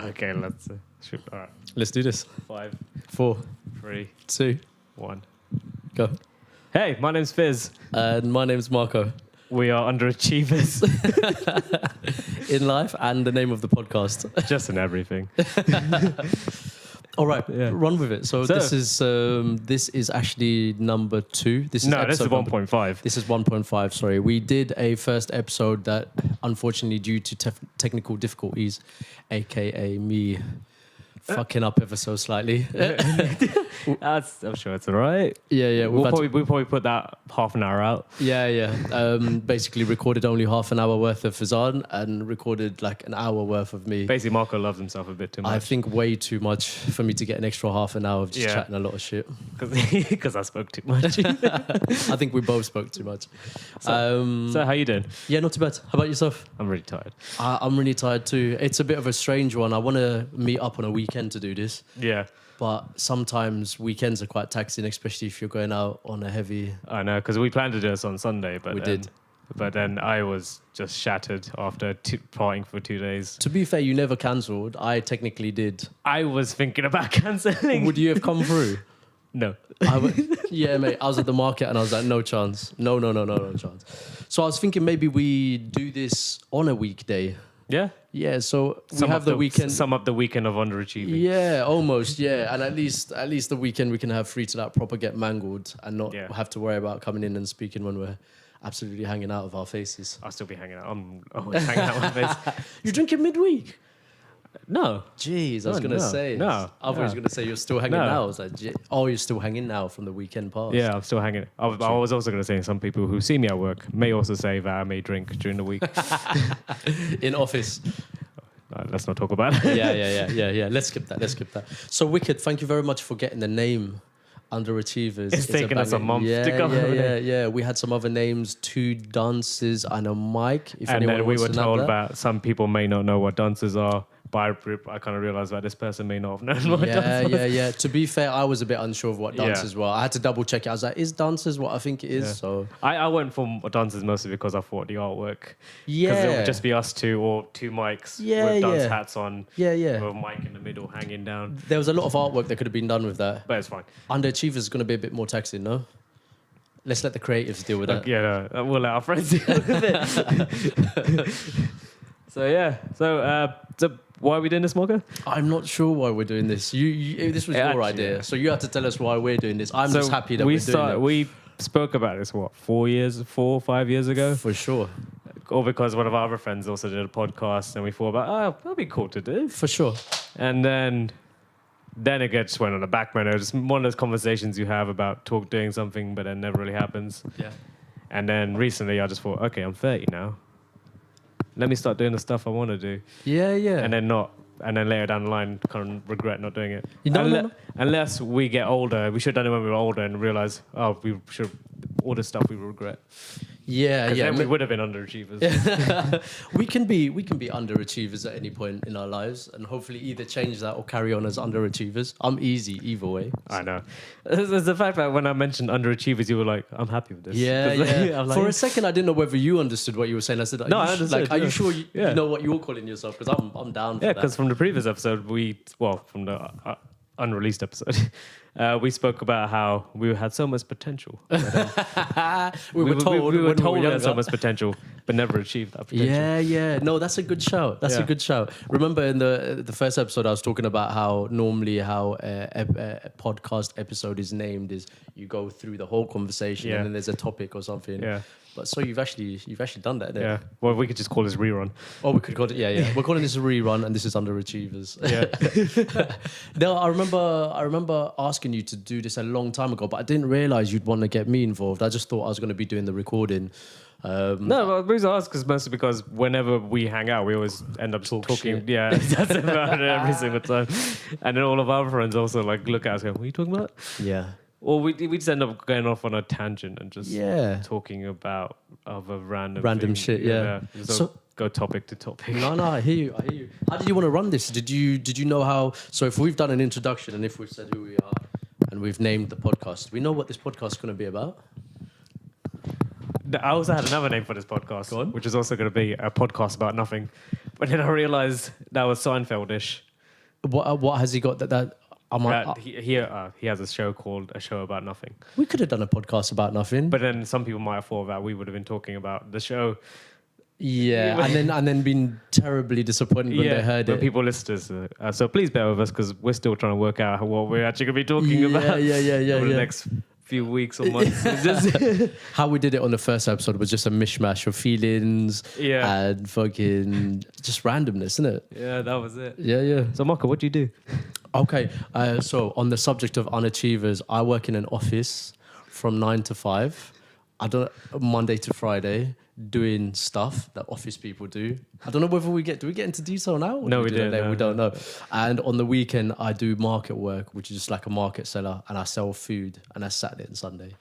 Okay, let's shoot. All right. Let's do this. 5, 4, 3, 2, 1. go. Hey, my name's Fizz. And my name's Marco. We are Underachievers. In life and the name of the podcast. Just in everything. All right, Yeah. run with it. So this is actually number 2. This is No, this is episode number- 1.5. This is 1.5, sorry. We did a first episode that, unfortunately, due to technical difficulties, aka me fucking up ever so slightly. I'm sure it's all right. Yeah. We'll probably put that half an hour out. Yeah. Basically recorded only half an hour worth of Fazan and recorded like an hour worth of me. Basically, Marco loves himself a bit too much. I think way too much for me to get an extra half an hour of just chatting a lot of shit. Because I spoke too much. I think we both spoke too much. So how you doing? Yeah, not too bad. How about yourself? I'm really tired. I'm really tired too. It's a bit of a strange one. I want to meet up on a weekend to do this. Yeah. But sometimes weekends are quite taxing, especially if you're going out on a heavy... I know, because we planned to do this on Sunday, but We did. But then I was just shattered after partying for 2 days. To be fair, you never cancelled. I technically did. I was thinking about cancelling. Would you have come through? No. Yeah, mate. I was at the market and I was like, no chance. No chance. So I was thinking maybe we do this on a weekday. Yeah? Yeah, so we have the weekend. Sum up the weekend of underachieving. Yeah, almost, yeah. And at least the weekend we can have free to that proper get mangled and not have to worry about coming in and speaking when we're absolutely hanging out of our faces. I'll still be hanging out. I'm always hanging out with my face. You're drinking midweek? No. Jeez, I was going to say. No. I thought I was going to say you're still hanging now. I was like, you're still hanging now from the weekend past. Yeah, I'm still hanging. I was also going to say some people who see me at work may also say that I may drink during the week. In office. Let's not talk about it. Yeah. Let's skip that. So, Wicked, thank you very much for getting the name Underachievers. It's taken us a month to come. Yeah. We had some other names, 2 dances and a mic. And then we were told that some people may not know what dances are. But I kind of realised that this person may not have known what dances are. Yeah. To be fair, I was a bit unsure of what dances were. I had to double check it. I was like, is dances what I think it is? Yeah. So I went for dances mostly because I thought the artwork. Yeah. Because it would just be us 2 or 2 mics with dance hats on. Yeah. With a mic in the middle hanging down. There was a lot of artwork that could have been done with that. But it's fine. Underachievers is going to be a bit more taxing, no? Let's let the creatives deal with that. We'll let our friends deal with it. So why are we doing this, Morgan? I'm not sure why we're doing this. This was your idea, so you have to tell us why we're doing this. I'm just happy that we're doing it. We spoke about this, 4 or 5 years ago? For sure. Or because one of our other friends also did a podcast and we thought about, that'd be cool to do. For sure. And then it just went on the back burner. It's one of those conversations you have about doing something, but then never really happens. Yeah. And then recently I just thought, okay, I'm 30 now. Let me start doing the stuff I want to do. Yeah. And then later down the line, kind of regret not doing it. No. Unless we get older, we should have done it when we were older and realize, we should all the stuff we regret. Yeah. Then we would have been underachievers. we can be underachievers at any point in our lives, and hopefully either change that or carry on as underachievers. I'm easy either way. So. I know. There's the fact that when I mentioned underachievers, you were like, "I'm happy with this." Yeah. For a second, I didn't know whether you understood what you were saying. I said, "No, I understood." Are you sure you know what you're calling yourself? Because I'm down for that. Yeah, because from the previous episode, from the unreleased episode, we spoke about how we had so much potential. We were told we had so much potential, but never achieved that potential. Yeah. No, that's a good shout. A good shout. Remember in the first episode, I was talking about how normally a podcast episode is named is you go through the whole conversation and then there's a topic or something. Yeah. But so you've actually done that, Yeah. Well, we could just call this rerun. Oh, we could call it. Yeah. We're calling this a rerun, and this is Underachievers. Yeah. No, I remember asking you to do this a long time ago, but I didn't realize you'd want to get me involved. I just thought I was going to be doing the recording. No, the reason I ask is mostly because whenever we hang out, we always end up talking. Shit. Yeah, that's about it every single time. And then all of our friends also look at us and go, "What are you talking about?" Yeah. Or we just end up going off on a tangent and just talking about other random shit. Yeah. So go topic to topic. No, I hear you. How did you want to run this? Did you know how? So if we've done an introduction and if we've said who we are and we've named the podcast, we know what this podcast is going to be about. I also had another name for this podcast, which is also going to be a podcast about nothing. But then I realised that was Seinfeldish. What has he got that I'm He has a show called A Show About Nothing. we could have done a podcast about nothing. But then some people might have thought that we would have been talking about the show. Yeah, and then been terribly disappointed when they heard when it. people listen to us. So please bear with us because we're still trying to work out what we're actually going to be talking about over the next few weeks or months. How we did it on the first episode was just a mishmash of feelings and fucking just randomness, isn't it? Yeah, that was it. Yeah. So Marco, what do you do? Okay, so on the subject of Underachievers, I work in an office from 9 to 5. I don't Monday to Friday doing stuff that office people do. I don't know whether we get into detail now? No, we didn't. We don't know. And on the weekend, I do market work, which is just like a market seller, and I sell food, and that's Saturday and Sunday.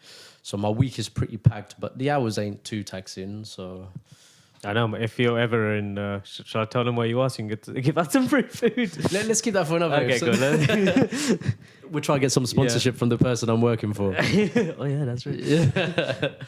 So my week is pretty packed, but the hours ain't too taxing. So I know. If you're ever in, shall I tell them where you are so you can give out some free food? Let's keep that for another. Okay, good. We'll try and get some sponsorship from the person I'm working for. Oh yeah, that's right. Yeah.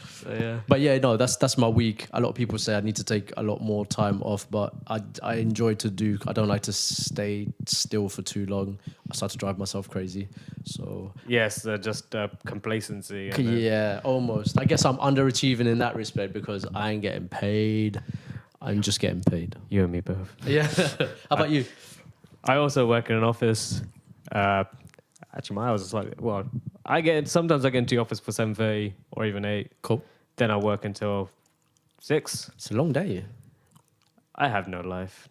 So, yeah. But yeah, no, that's my week. A lot of people say I need to take a lot more time off, but I enjoy to do. I don't like to stay still for too long. I start to drive myself crazy. So Yes, just complacency. yeah, almost. I guess I'm underachieving in that respect because I ain't getting paid. I'm just getting paid. You and me both. Yeah. How about you? I also work in an office. Actually, my hours are slightly sometimes I get into the office for 7:30 or even 8. Cool. Then I work until 6. It's a long day. I have no life.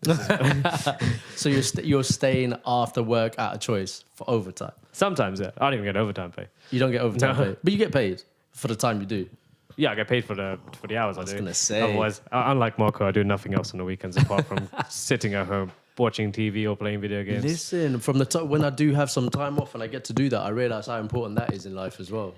So you're staying after work out of choice for overtime. Sometimes, yeah. I don't even get overtime pay. You don't get overtime No. pay, but you get paid for the time you do. Yeah, I get paid for the hours I do. was gonna say. Otherwise, unlike Marco, I do nothing else on the weekends apart from sitting at home watching TV or playing video games. Listen, from the top, when I do have some time off and I get to do that, I realize how important that is in life as well.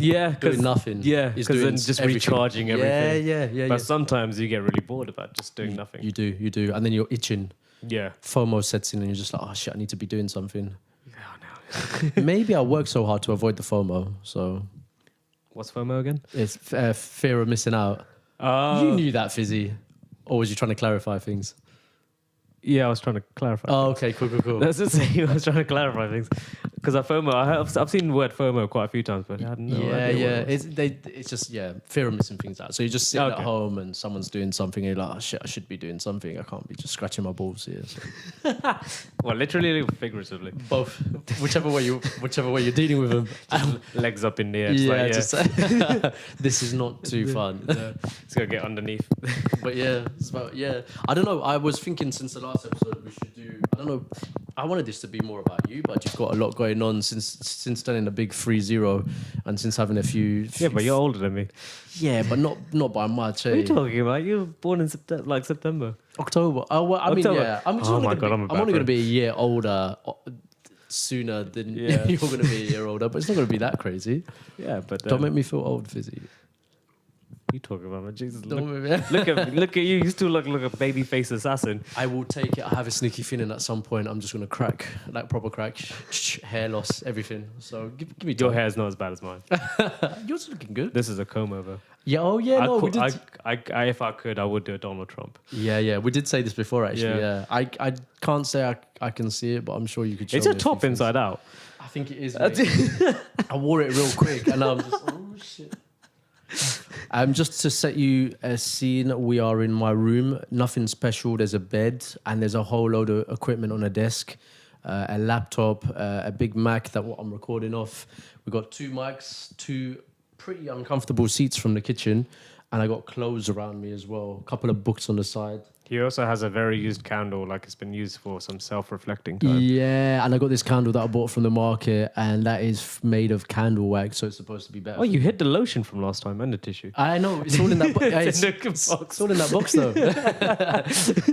Yeah, Doing nothing. Yeah, is because doing then just everything. recharging everything. Yeah. But sometimes you get really bored about just doing nothing. You do, and then you're itching. Yeah. FOMO sets in, and you're just like, oh shit, I need to be doing something. Oh, no. Maybe I work so hard to avoid the FOMO. So What's FOMO again? it's fear of missing out. You knew that, Fizzy, or was you trying to clarify things? Yeah, I was trying to clarify. Oh, okay, cool. That's the same. I was trying to clarify things because I've seen the word FOMO quite a few times, but I had no idea. It's just fear of missing things out. So you just sit at home and someone's doing something, and you're like, oh shit, I should be doing something. I can't be just scratching my balls here. So. Well, literally or figuratively? Both, whichever way you're dealing with them. Legs up in the air. It's This is not too fun. It's gonna get underneath. But I don't know. I was thinking since the last episode we should do. I don't know. I wanted this to be more about you, but you've got a lot going on since turning a big 3-0 and since having a few. Yeah, but you're older than me. Yeah, but not by much. What are you talking about? You were born in September. October. Oh, well, I mean, October. yeah. I'm only going to be a year older sooner than you're going to be a year older, but it's not going to be that crazy. Yeah, but don't make me feel old, Fizzy. You talking about me? Jesus, Don't look at you. You still look like a baby face assassin. I will take it. I have a sneaky feeling at some point I'm just going to crack, like proper crack, hair loss, everything. So give me time. Your hair's not as bad as mine. Yours looking good. This is a comb over. Yeah. Oh yeah. We did. If I could, I would do a Donald Trump. Yeah. We did say this before, actually. Yeah. I can't say I can see it, but I'm sure you could. Show It's me a top inside out. I think it is. I wore it real quick, and I'm just oh shit. Just to set you a scene, we are in my room. Nothing special. There's a bed and there's a whole load of equipment on a desk, a laptop, a big Mac that I'm recording off. We've got 2 mics, 2 pretty uncomfortable seats from the kitchen, and I got clothes around me as well. A couple of books on the side. He also has a very used candle, like it's been used for some self-reflecting time. Yeah, and I got this candle that I bought from the market, and that is made of candle wax, so it's supposed to be better. Oh, you hid the lotion from last time and the tissue. I know, it's all in that box. It's It's all in that box, though.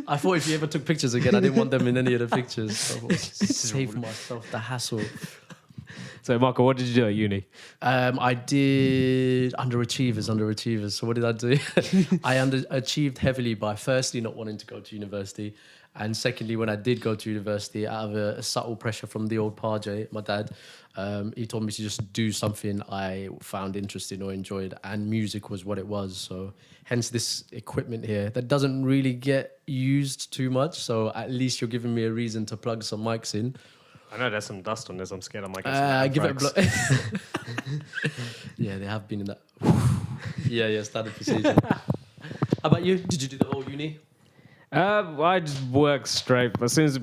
I thought if you ever took pictures again, I didn't want them in any of the pictures. So I thought, save myself the hassle. So, Marco, what did you do at uni? I did underachievers. So what did I do? I underachieved heavily by firstly not wanting to go to university, And secondly, when I did go to university, out of a subtle pressure from the old Pajay, my dad, he told me to just do something I found interesting or enjoyed, and music was what it was. So hence this equipment here that doesn't really get used too much. So at least you're giving me a reason to plug some mics in. I know there's some dust on this. I'm scared I might get some give it a anthrax. Yeah, they have been in that. yeah, standard procedure. How about you? Did you do the whole uni? I just worked straight. As soon as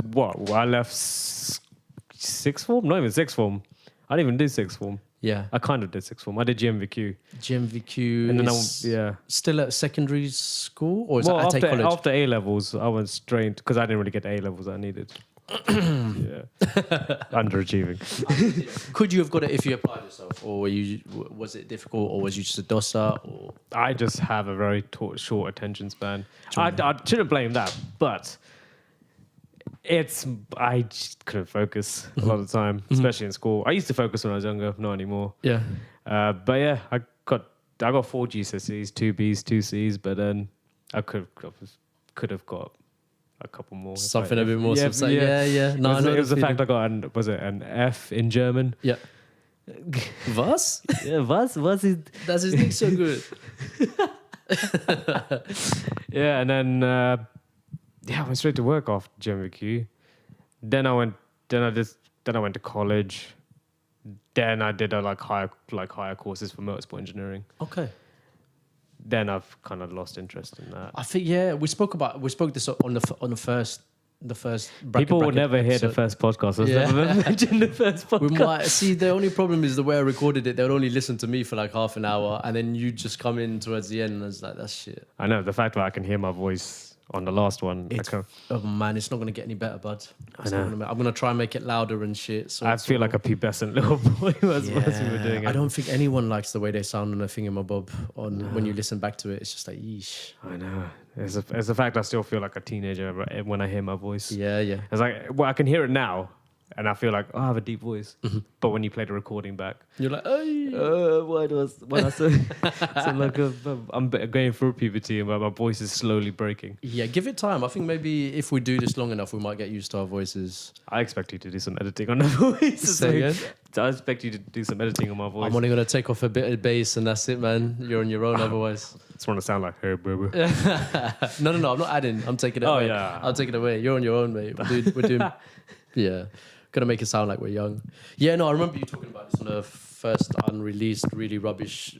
I left sixth form? Not even sixth form. I didn't even do sixth form. Yeah. I kind of did sixth form. I did GMVQ. GMVQ. And then still at secondary school? Or is that at college? After A levels, I went straight because I didn't really get the A levels I needed. Yeah. Underachieving. Could you have got it if you applied yourself? Or was it difficult? Or was you just a dosser? Or? I just have a very short attention span. I shouldn't blame that, but I just couldn't focus a lot of the time, especially in school. I used to focus when I was younger, not anymore. Yeah. But yeah, I got 4 GCSEs, 2 Bs, 2 Cs, but then I could have got a couple more. Something a bit more. Yeah. No, it was the fact I got an F in German. Yeah. Was? Yeah, was is Das ist nicht so good. Yeah, and then I went straight to work after GMVQ. Then I went to college. Then I did higher courses for motorsport engineering. Okay. Then I've kind of lost interest in that. I think we spoke this on the first People will never hear the first podcast. I've never mentioned the first podcast. We might see. The only problem is the way I recorded it. They'll only listen to me for like half an hour, and then you just come in towards the end, and it's like that's shit. I know the fact that I can hear my voice on the last one. Oh man, it's not gonna get any better, bud. I know. I'm gonna try and make it louder and shit. So I feel like a pubescent little boy as we were doing it. I don't think anyone likes the way they sound on a thingamabob when you listen back to it. It's just like yeesh. I know. It's the fact I still feel like a teenager when I hear my voice. Yeah. It's like, I can hear it now, and I feel like, I have a deep voice. Mm-hmm. But when you play the recording back, you're like, hey. When I sound like I'm going through puberty, and my voice is slowly breaking. Yeah, give it time. I think maybe if we do this long enough, we might get used to our voices. I expect you to do some editing on the voice. Say again? I expect you to do some editing on my voice. I'm only going to take off a bit of bass and that's it, man. You're on your own otherwise. I just want to sound like, hey, baby. No, I'm not adding. I'm taking it away. Yeah. I'll take it away. You're on your own, mate. We're doing yeah. Gonna make it sound like we're young. Yeah, no, I remember you talking about this on the first unreleased, really rubbish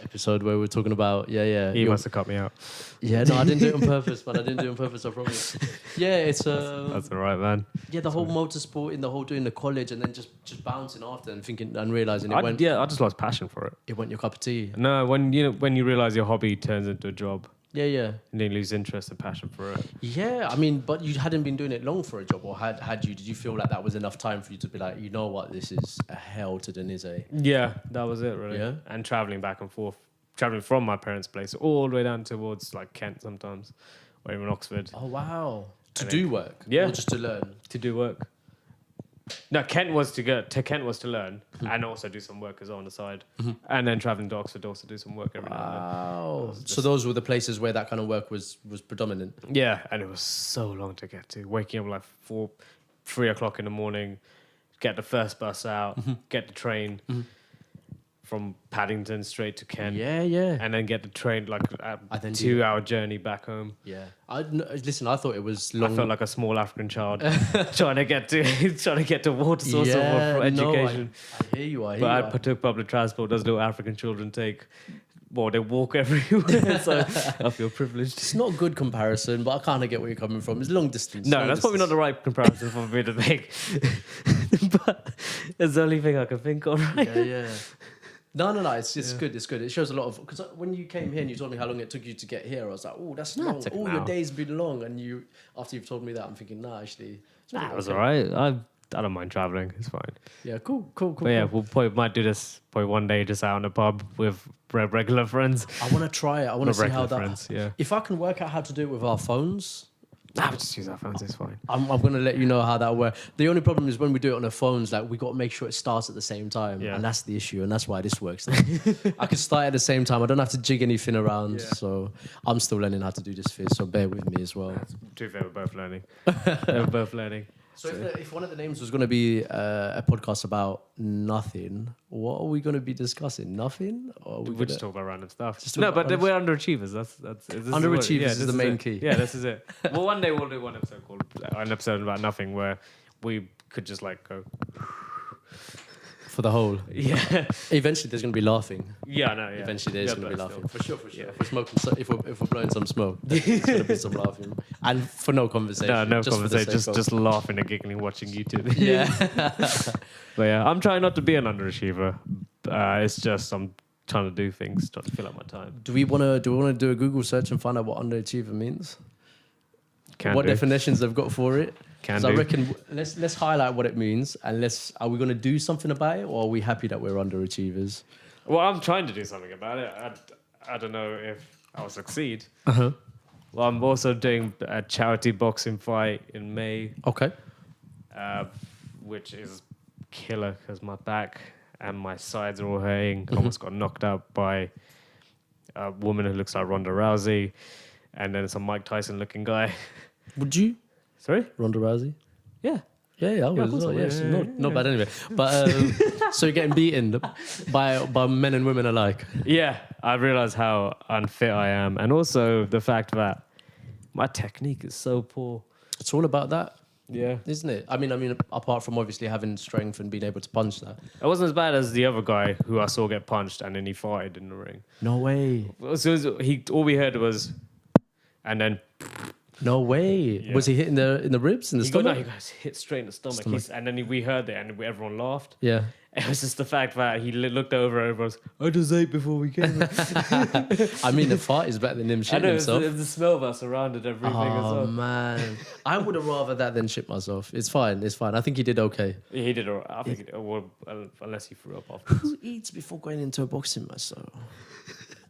episode where we were talking about, He must have cut me out. Yeah, no, I didn't do it on purpose, man. I didn't do it on purpose, I promise. Yeah, it's That's all right, man. Yeah, the whole motorsport in the whole doing the college and then just bouncing after and thinking and realizing I just lost passion for it. It went your cup of tea. No, when you realize your hobby turns into a job. Yeah. And then you lose interest and passion for it. Yeah, I mean, but you hadn't been doing it long for a job, or had you? Did you feel like that was enough time for you to be like, you know what, this is a hell to Denise? Yeah, that was it, really. Yeah. And traveling back and forth, traveling from my parents' place all the way down towards like Kent sometimes, or even Oxford. Oh wow! To do work? Yeah. Or just to learn? To do work. No, Kent was to learn and also do some work as well on the side, and then traveling to Oxford also do some work every now and then. Wow! So those were the places where that kind of work was predominant. Yeah, and it was so long to get to. Waking up like 3 o'clock in the morning, get the first bus out, get the train from Paddington straight to Kent. Yeah. And then get the train like a then 2-hour journey back home. Yeah. Listen, I thought it was long. I felt like a small African child trying to get to water source for education. I hear you. I took public transport as little African children take. Well, they walk everywhere, so I feel privileged. It's not a good comparison, but I kind of get where you're coming from. It's long distance. No, that's probably not the right comparison for me to make. But it's the only thing I can think of, right? Yeah. No. It's good. It's good. It shows a lot of, because when you came here and you told me how long it took you to get here, I was like, oh, that's long. Oh, your day's been long. And after you've told me that, I'm thinking, actually, it was all right. I don't mind traveling. It's fine. Yeah, cool. But yeah, we'll probably might do this one day just out in the pub with regular friends. I want to try it. I want to see how that. Friends, yeah. If I can work out how to do it with our phones, Nah, we just use our phones. It's fine. I'm going to let you know how that works. The only problem is when we do it on our phones, like we got to make sure it starts at the same time, Yeah. and that's the issue, and that's why this works. I can start at the same time. I don't have to jig anything around. Yeah. So I'm still learning how to do this, Fizz. So bear with me as well. To be fair, we're both learning. We're both learning. So if one of the names was going to be a podcast about nothing, what are we going to be discussing? Nothing? Or are we We're just talking about random stuff. Just No, talk but about we're underachievers. That's Underachievers yeah, is this the main it. key. Yeah, this is it. Well, one day we'll do one episode called an episode about nothing, where we could just like go. for the whole. Yeah. Eventually, there's going to be laughing. Yeah, no, yeah. Eventually, there's Yeah, going to be but laughing. For sure. Yeah. If we're smoking, if we're blowing some smoke, there's going to be some laughing, and for no conversation. No just for the conversation. sake of- Just laughing and giggling watching YouTube. Yeah. But yeah, I'm trying not to be an underachiever. It's just I'm trying to do things, trying to fill up my time. Do we want to do a Google search and find out what underachiever means? What do. definitions they've got for it? Can So I do. reckon let's highlight what it means, and are we going to do something about it, or are we happy that we're underachievers? Well, I'm trying to do something about it. I don't know if I'll succeed. Uh-huh. Well, I'm also doing a charity boxing fight in May, Okay. which is killer because my back and my sides are all hurting. I almost got knocked out by a woman who looks like Ronda Rousey, and then some Mike Tyson looking guy. Would you, Sorry? Ronda Rousey? Yeah. Yeah, I of would as course I well. would. Yes, Yeah, not bad anyway. But so you're getting beaten by men and women alike. Yeah, I realize how unfit I am, and also the fact that my technique is so poor. It's all about that, Yeah. isn't it? I mean, apart from obviously having strength and being able to punch that. It wasn't as bad as the other guy who I saw get punched and then he farted in the ring. No way. As soon as all we heard was, and then No way. Yeah. Was he hit in the ribs in the he got, stomach? no, he got hit straight in the stomach. Stomach. And then we heard it and everyone laughed. Yeah. It was just the fact that he looked over and everyone was, I just ate before we came. I mean, the fight is better than him I shitting know, it was himself. the smell that surrounded everything as Oh well. man, I would have rather that than shit myself. It's fine. It's fine. I think he did okay. He did all right. I think, unless he threw up afterwards. Who eats before going into a boxing match? So,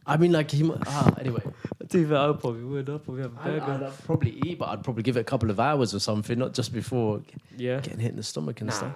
I mean, like anyway, I probably would. I'd probably have a burger. I'd probably eat, but I'd probably give it a couple of hours or something, not just before Yeah. getting hit in the stomach and stuff.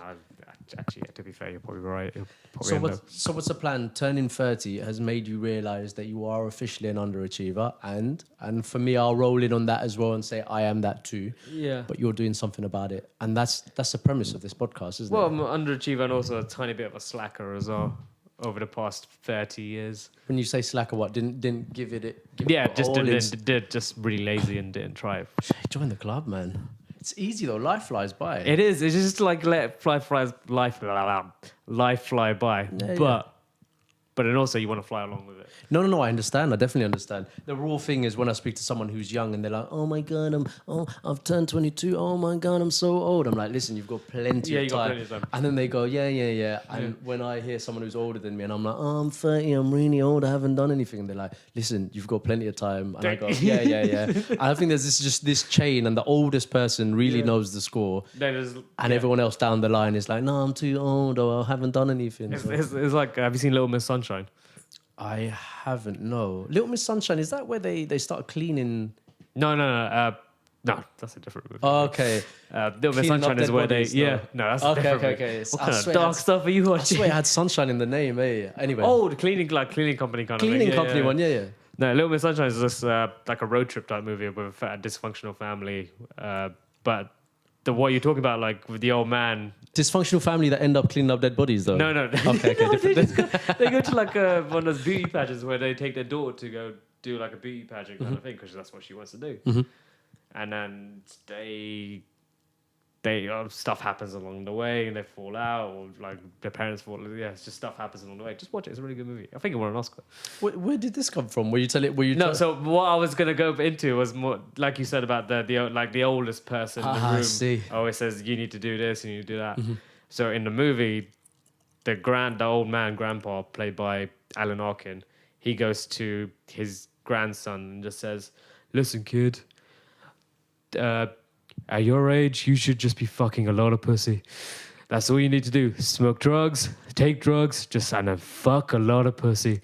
Actually, to be fair, you're probably right. You'll probably So end up. what's the plan? Turning 30 has made you realise that you are officially an underachiever, and for me, I'll roll in on that as well and say I am that too. Yeah. But you're doing something about it, and that's the premise of this podcast, isn't Well, it? I'm an underachiever and also a tiny bit of a slacker as well over the past 30 years. When you say slacker, what didn't give it? Yeah, it just all in- did just really lazy and didn't try it. Join the club, man. It's easy though. Life flies by. It is. It's just like let life fly by. Yeah, But then also you want to fly along with it. No. I understand. I definitely understand. The raw thing is when I speak to someone who's young and they're like, "Oh my god, I've turned 22. Oh my god, I'm so old." I'm like, "Listen, you've got plenty Yeah, of you got time." plenty of time. And then they go, "Yeah." And when I hear someone who's older than me and I'm like, "Oh, I'm 30. I'm really old. I haven't done anything." And they're like, "Listen, you've got plenty of time." And I go, "Yeah." And I think there's this chain, and the oldest person really knows the score, and everyone else down the line is like, "No, I'm too old, or I haven't done anything." So- It's like, have you seen Little Miss Sunshine? I haven't. No, Little Miss Sunshine, is that where they start cleaning? No. No, that's a different movie. Okay. Little Miss Cleaning up Sunshine is dead where bodies, they. though. Yeah, no, that's a Okay, different okay, movie. okay. What I kind of swear dark that's- stuff are you I watching? swear it had sunshine in the name, eh? Anyway. Oh, the cleaning company kind of Cleaning thing. company one, yeah. No, Little Miss Sunshine is just like a road trip type movie with a dysfunctional family. But what you're talking about, like with the old man. Dysfunctional family that end up cleaning up dead bodies, though. No. Okay, No, they, different. they go to like one of those beauty pageants where they take their daughter to go do like a beauty pageant kind of thing because that's what she wants to do. And then they stuff happens along the way and they fall out or like their parents fall. Yeah, it's just stuff happens along the way. Just watch it. It's a really good movie. I think it won an Oscar. Where did this come from? Were you No, so what I was gonna go into was more like you said about the oldest person in the room. I see. Always says you need to do this and you need to do that. So in the movie, the old man, grandpa, played by Alan Arkin, he goes to his grandson and just says, "Listen, kid, at your age, you should just be fucking a lot of pussy." That's all you need to do. Smoke drugs, take drugs, and then fuck a lot of pussy.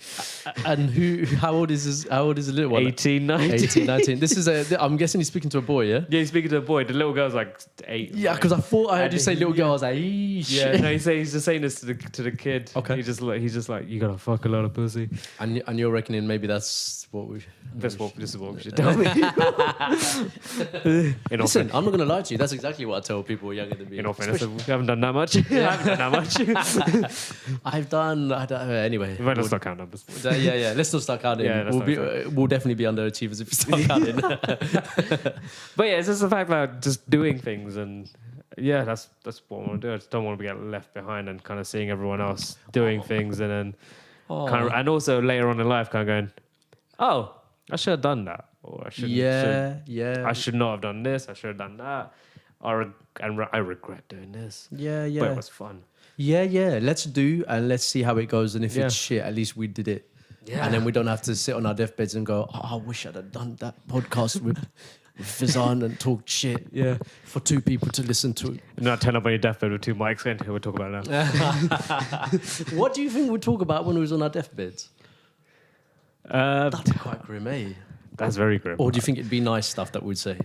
And how old is this? How old is the little one? 18, 19. 18, 19. This is I'm guessing he's speaking to a boy, yeah? Yeah, he's speaking to a boy. The little girl's like 8. Yeah, because I thought I heard you say little girl. I was like, eesh. Yeah, no, he's just saying this to the kid. Okay. He's just like, you gotta fuck a lot of pussy. And you're reckoning maybe that's what we... This is what we should tell me. Listen, I'm not going to lie to you. That's exactly what I tell people younger than me. In all fairness, we haven't done that much. I haven't done that much. I've done... anyway. Let's not count numbers. Yeah. Let's not start counting. Yeah, we'll definitely be underachievers if we start counting. But yeah, it's just the fact about just doing things, and yeah, that's what I want to do. I just don't want to get left behind and kind of seeing everyone else doing things, and then and also later on in life, kind of going, oh, I should have done that, or I should. I should not have done this. I should have done that, I regret doing this. Yeah. But it was fun. Yeah. Let's do and let's see how it goes. And if it's shit, at least we did it. Yeah. And then we don't have to sit on our deathbeds and go, I wish I'd have done that podcast with Fizan and talk shit. Yeah. For 2 people to listen to. Not turn up on your deathbed with 2 mics, and we'll talk about it now. What do you think we'd talk about when we was on our deathbeds? That'd be quite grim, eh? That's very grim. Or do you think it'd be nice stuff that we'd say?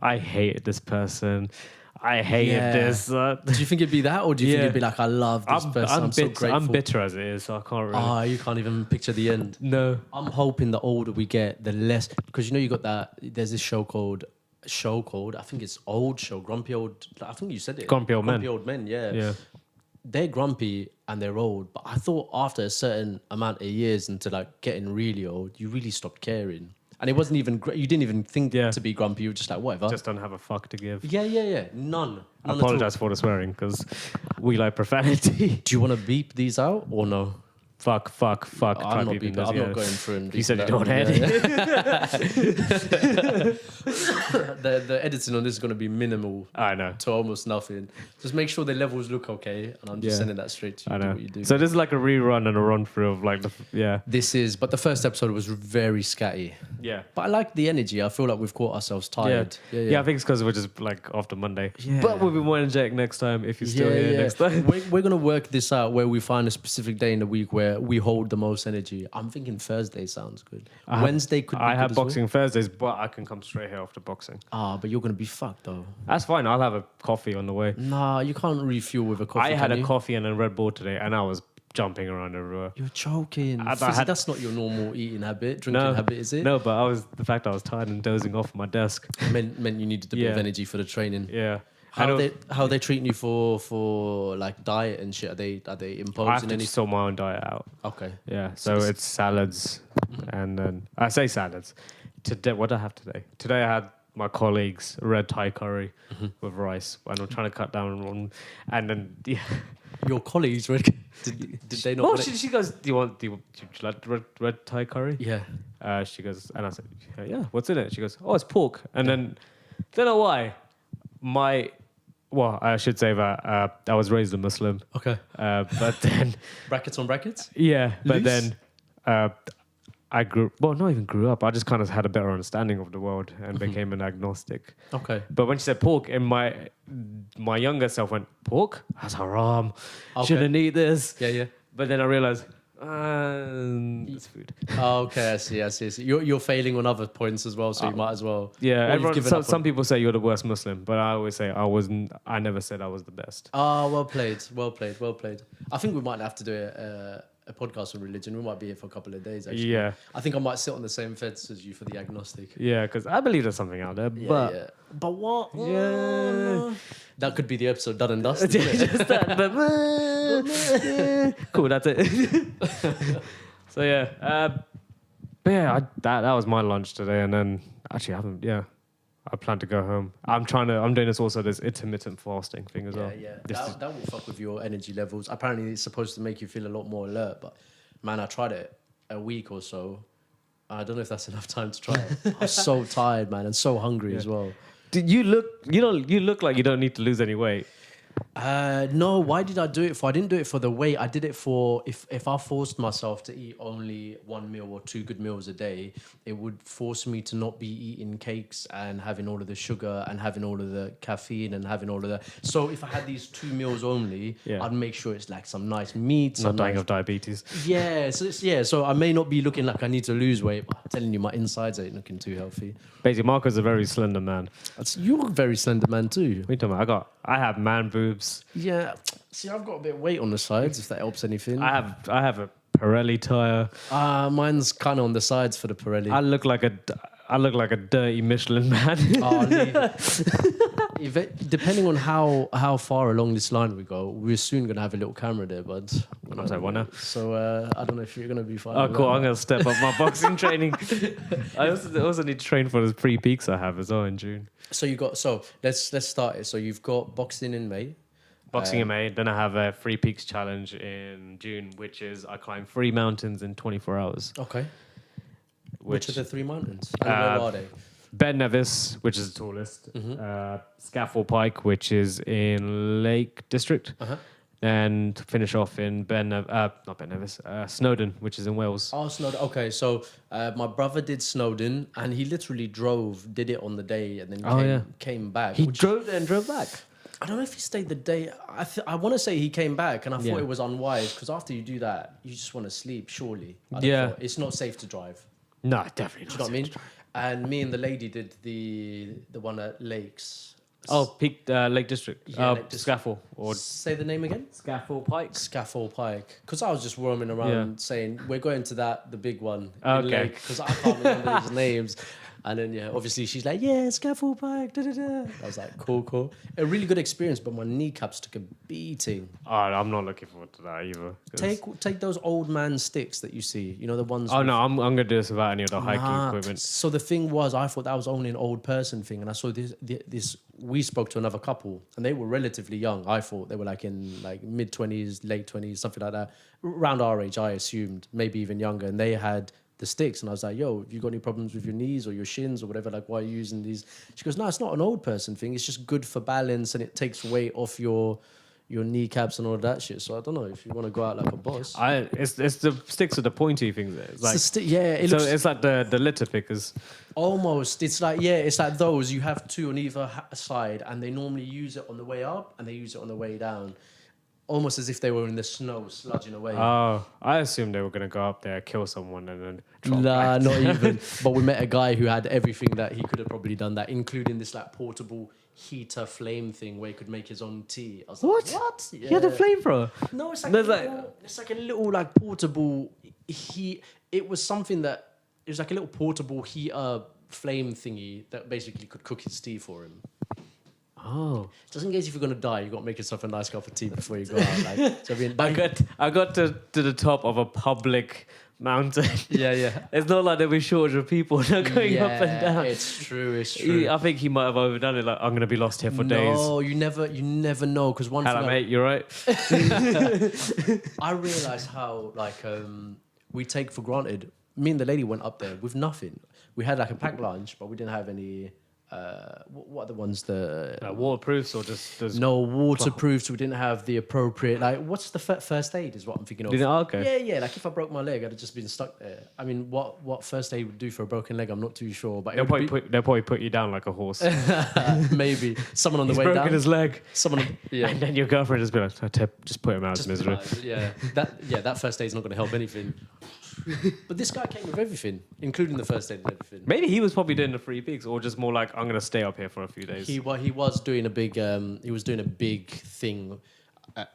I hated this person. I hated this. Do you think it'd be that, or do you think it'd be like, I love this person? I'm so grateful. I'm bitter as it is, so I can't really. You can't even picture the end. No. I'm hoping the older we get, the less, because you got that. There's this show called. I think it's old show, Grumpy Old. I think you said it. Grumpy Old Men. Grumpy Old Men. Yeah. Yeah. They're grumpy and they're old, but I thought after a certain amount of years into like getting really old, you really stopped caring. And it wasn't even, you didn't even think to be grumpy. You were just like, whatever. Just don't have a fuck to give. Yeah. None I apologize for the swearing, because we like profanity. Do you want to beep these out or no? Fuck. I'm not going through and you said you don't edit. The editing on this is going to be minimal. I know. To almost nothing. Just make sure the levels look okay, and I'm just sending that straight to you. I know. What you do. So this is like a rerun and a run through of like But the first episode was very scatty. Yeah. But I like the energy. I feel like we've caught ourselves tired. Yeah, I think it's because we're just like after Monday. Yeah. But we'll be more energetic next time if you're still here next time. We're going to work this out where we find a specific day in the week where we hold the most energy. I'm thinking Thursday sounds good. Wednesday could be I good have as boxing Thursdays, but I can come straight here after boxing. But you're going to be fucked though. That's fine. I'll have a coffee on the way. Nah, you can't refuel with a coffee. I had a coffee and a Red Bull today, and I was jumping around everywhere. You're joking. That's not your normal eating habit, drinking habit, is it? No, but the fact I was tired and dozing off on my desk meant you needed a bit of energy for the training. Yeah. How are they treating you for like diet and shit? Are they imposing I have to any? sort my own diet out. Okay. Yeah. So it's salads, and then I say salads. Today, what did I have today? Today I had my colleagues red Thai curry with rice, and I'm trying to cut down on. And then your colleagues did they not? Oh, she goes, do you like red Thai curry? Yeah. She goes, and I said, yeah. What's in it? She goes, oh, it's pork. And then don't know why I should say that I was raised a Muslim. Okay. But then brackets on brackets. Yeah, but Loose? then I not even grew up. I just kind of had a better understanding of the world and became an agnostic. Okay. But when she said pork, and my younger self went, pork? That's haram. Shouldn't eat this. Yeah. But then I realized, it's food. Okay, I see. You're failing on other points as well, so you might as well. Yeah, some people say you're the worst Muslim, but I always say I never said I was the best. Well played. I think we might have to do a podcast on religion. We might be here for a couple of days, actually. Yeah. I think I might sit on the same fence as you for the agnostic. Yeah, because I believe there's something out there, but... But what? Yeah. That could be the episode done and dusted. Just that, cool, that's it. So yeah. But yeah, that was my lunch today, and then actually I plan to go home. I'm doing this also, this intermittent fasting thing as well. Yeah. That will fuck with your energy levels. Apparently it's supposed to make you feel a lot more alert, but man, I tried it a week or so. I don't know if that's enough time to try it. I'm so tired, man, and so hungry as well. You look like you don't need to lose any weight. No, why did I do it for? I didn't do it for the weight. I did it for if I forced myself to eat only one meal or two good meals a day, it would force me to not be eating cakes and having all of the sugar and having all of the caffeine and having all of the. So if I had these 2 meals only, I'd make sure it's like some nice meat. Not dying of diabetes. Yeah, so I may not be looking like I need to lose weight, but I'm telling you, my insides ain't looking too healthy. Basically, Marco's a very slender man. You're a very slender man too. What are you talking about? I have man boobs. Yeah. See, I've got a bit of weight on the sides, if that helps anything. I have a Pirelli tire. Mine's kind of on the sides for the Pirelli. I look like a dirty Michelin man. Depending on how far along this line we go, we're soon going to have a little camera there, bud. I'm sorry, what now? So I don't know if you're going to be fine. Oh, cool. I'm going to step up my boxing training. I also need to train for the 3 peaks I have as well in June. So let's start it. So you've got boxing in May. Boxing in May. Then I have a 3 peaks challenge in June, which is I climb 3 mountains in 24 hours. Okay. Which are the 3 mountains? And where are they? Ben Nevis, which is the tallest. Scaffold Pike, which is in Lake District. And finish off in Snowdon, which is in Wales. Oh, Snowdon. Okay, so my brother did Snowdon, and he literally did it on the day, and then came back. He drove there and drove back. I don't know if he stayed the day. I want to say he came back, and I thought it was unwise, because after you do that, you just want to sleep, surely. It's not safe to drive. No, definitely not. Do you know what I mean? And me and the lady did the one at Lakes. Oh, Lake District. Yeah, Lake District. Scaffold. Or say the name again? Scaffold Pike. Scaffold Pike. Because I was just roaming around saying, we're going to the big one. Okay. Because I can't remember these names. And then, obviously she's like, Scaffold Pike. Da, da, da. I was like, cool. A really good experience, but my kneecaps took a beating. Oh, I'm not looking forward to that either. Take those old man sticks that you see. You know, the ones... Oh, no, I'm going to do this without any of the hiking equipment. So the thing was, I thought that was only an old person thing. And I saw this we spoke to another couple, and they were relatively young. I thought they were in mid-20s, late 20s, something like that. Around our age, I assumed, maybe even younger. And they had the sticks, and I was like, yo, have you got any problems with your knees or your shins or whatever? Why are you using these? She goes, no, it's not an old person thing. It's just good for balance, and it takes weight off your kneecaps and all of that shit. So I don't know if you want to go out like a boss. It's the sticks with the pointy things. It's like it's like the litter pickers. Almost. It's like those. You have 2 on either side, and they normally use it on the way up and they use it on the way down. Almost as if they were in the snow, sludging away. Oh, I assumed they were going to go up there, kill someone, and then drop back. Not even. But we met a guy who had everything that he could have probably done that, including this portable heater flame thing where he could make his own tea. I was what? Like, what? Yeah. He had a flamethrower? No, it's like a little portable heat. It was something that, it was like a little portable heater flame thingy that basically could cook his tea for him. Oh, just in case if you're gonna die, you got to make yourself a nice cup of tea before you go out. I got to the top of a public mountain. Yeah. It's not like there'll be shortage of people not going up and down. It's true. I think he might have overdone it. I'm gonna be lost here for days. No, you never know. Because one thing, mate, you're right. I realized how we take for granted. Me and the lady went up there with nothing. We had a packed lunch, but we didn't have any. What are the ones waterproofs or just no waterproofs? We didn't have the appropriate what's the first aid is what I'm thinking of. Okay. Yeah. If I broke my leg, I'd have just been stuck there. I mean, what first aid would do for a broken leg, I'm not too sure. But they'll probably put you down like a horse. Maybe someone on the way broken down. His leg. And then your girlfriend just be like, just put him out of misery. That first aid's not going to help anything. But this guy came with everything, including the first aid and everything. Maybe he was probably doing the 3 peaks, or just more like, I'm going to stay up here for a few days. He was doing a big thing,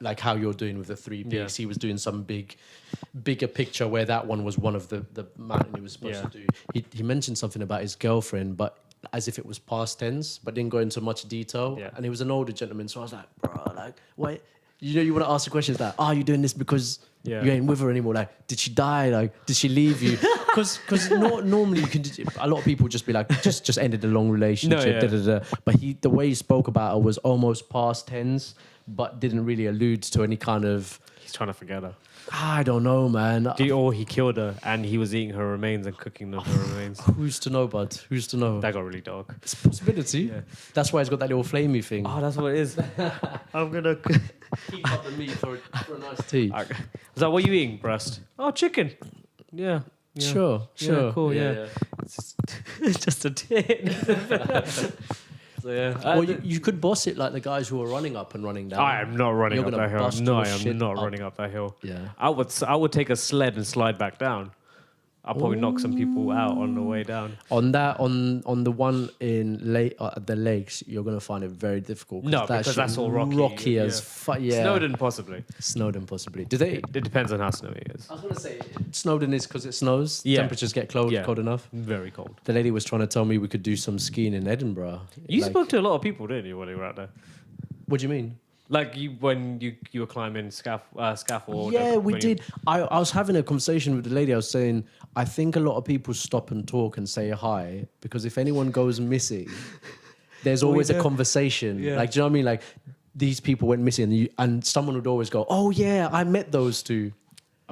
like how you're doing with the 3 peaks. He was doing some bigger picture where that one was one of the mountain he was supposed to do. He mentioned something about his girlfriend, but as if it was past tense, but didn't go into much detail. Yeah. And he was an older gentleman, so I was like, bro, wait. You want to ask the questions like, are you doing this because you ain't with her anymore? Did she die? Did she leave you? Because normally you can. A lot of people just be like, just ended a long relationship. No, But the way he spoke about her was almost past tense, but didn't really allude to any kind of. He's trying to forget her. I don't know, man. Or he killed her and he was eating her remains and cooking her remains. Who's to know, bud? Who's to know? That got really dark. It's a possibility. Yeah. That's why it's got that little flamey thing. Oh, that's what it is. I'm gonna Keep up the meat for a nice tea. I was like, what are you eating, breast? Oh, chicken. Yeah. Sure. Cool. Yeah. It's just a tin. So yeah. Or you could boss it like the guys who are running up and running down. I am not running You're up gonna that hill. bust No, your I am shit not up. running up that hill. Yeah. I would take a sled and slide back down. I'll probably knock some people out on the way down. On the one in the lakes, you're gonna find it very difficult. No, because that's all rocky. Rocky Yeah. as yeah. Snowdon possibly. Snowdon possibly. Do they? It depends on how snowy it is. I was gonna say Snowdon is because it snows. Yeah. Temperatures get cold enough. Very cold. The lady was trying to tell me we could do some skiing in Edinburgh. You spoke to a lot of people, didn't you, when you were out there? What do you mean? Like when you were climbing scaffold. Yeah, we did. I was having a conversation with the lady. I was saying, I think a lot of people stop and talk and say hi because if anyone goes missing, there's always a conversation. Yeah. Like, do you know what I mean? Like, these people went missing and someone would always go, oh, yeah, I met those two.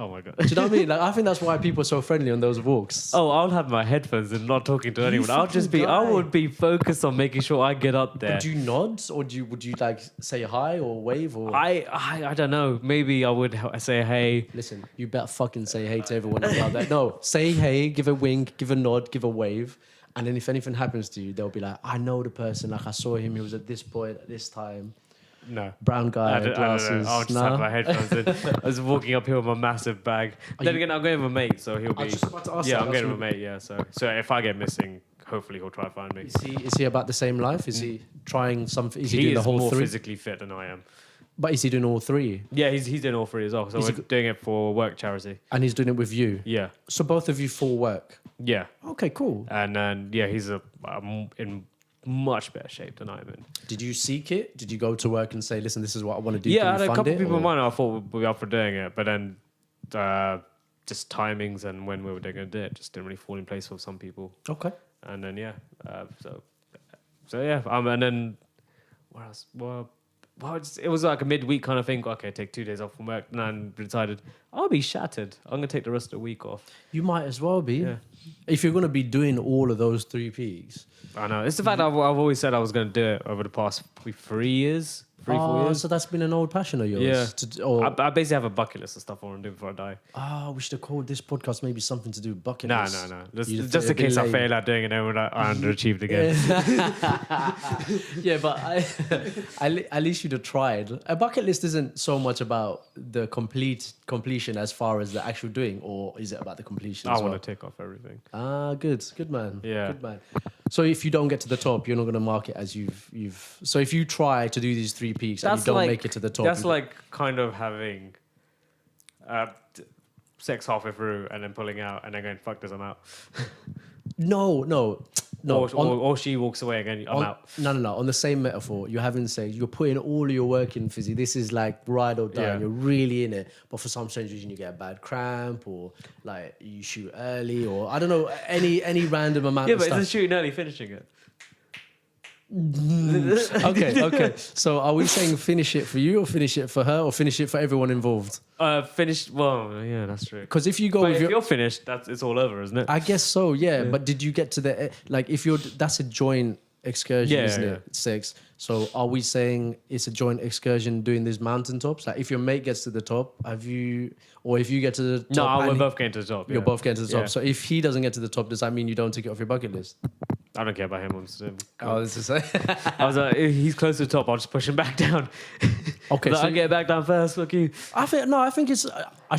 Oh my god. Do you know what I mean? Like, I think that's why people are so friendly on those walks. Oh, I'll have my headphones and not talking to anyone. I would be focused on making sure I get up there. But do you nod or would you like say hi or wave or? I don't know. Maybe I would say hey. Listen, you better fucking say hey to everyone about that. No, say hey, give a wink, give a nod, give a wave. And then if anything happens to you, they'll be like, I know the person. Like I saw him. He was at this point at this time. No. Brown guy, glasses. I'll just have my headphones in. I was walking up here with my massive bag. Then again, I'm going with a mate, so he'll be. I was just about to ask yeah, that. I'm going with a mate. Yeah, so if I get missing, hopefully he'll try to find me. Is he about the same life? Is he trying something? Is he doing the whole more three? physically fit than I am. But is he doing all three? Yeah, he's doing all three as well. So we're doing it for work charity. And he's doing it with you. Yeah. So both of you for work. Yeah. Okay, cool. And then he's in much better shape than I'm in. Did you seek it? Did you go to work and say, "Listen, this is what I want to do"? Yeah, I Can had you a fund couple it, of people in or- mind. I thought we'd be up for doing it, but then just timings and when we were going to do it just didn't really fall in place for some people. Okay. And then so yeah. And then what else? Well, it was like a midweek kind of thing. Okay, take 2 days off from work, and then decided I'll be shattered. I'm gonna take the rest of the week off. You might as well be. Yeah. If you're going to be doing all of those 3 peaks. I know. It's the fact that I've always said I was going to do it over the past 3 years. 4 years. So that's been an old passion of yours. Yeah. I basically have a bucket list of stuff I want to do before I die. We should have called this podcast maybe something to do with bucket No. list. Just in case I fail at doing it, then I underachieved again. Yeah, but at least you'd have tried. A bucket list isn't so much about the completion as far as the actual doing, or is it about the completion? I want to tick off everything. Good man. Yeah. Good man. So if you don't get to the top, you're not going to mark it as you've. So if you try to do these 3 peaks and you don't make it to the top, that's like kind of having sex halfway through and then pulling out and then going, fuck this, I'm out. No. Or she walks away again, I'm out. No. On the same metaphor, you're having sex, you're putting all of your work in, Fizzy. This is like ride or die. Yeah. You're really in it. But for some strange reason, you get a bad cramp, or like you shoot early, or I don't know, any random amount of But stuff. it's shooting early, finishing it. Okay. So are we saying finish it for you, or finish it for her, or finish it for everyone involved? Finished. Well, yeah, that's true. Because if you go But with if you're finished, it's all over, isn't it? I guess so, yeah. But did you get to the like? If that's a joint excursion, isn't it? Sex. So are we saying it's a joint excursion doing these mountaintops? Like if your mate gets to the top, if you get to the top, we're both getting to the top. You're both getting to the top. Yeah. So if he doesn't get to the top, does that mean you don't take it off your bucket list? I don't care about him. This is I was like, if he's close to the top, I'll just push him back down. Okay, I'll get back down first. Fuck you. I think it's. I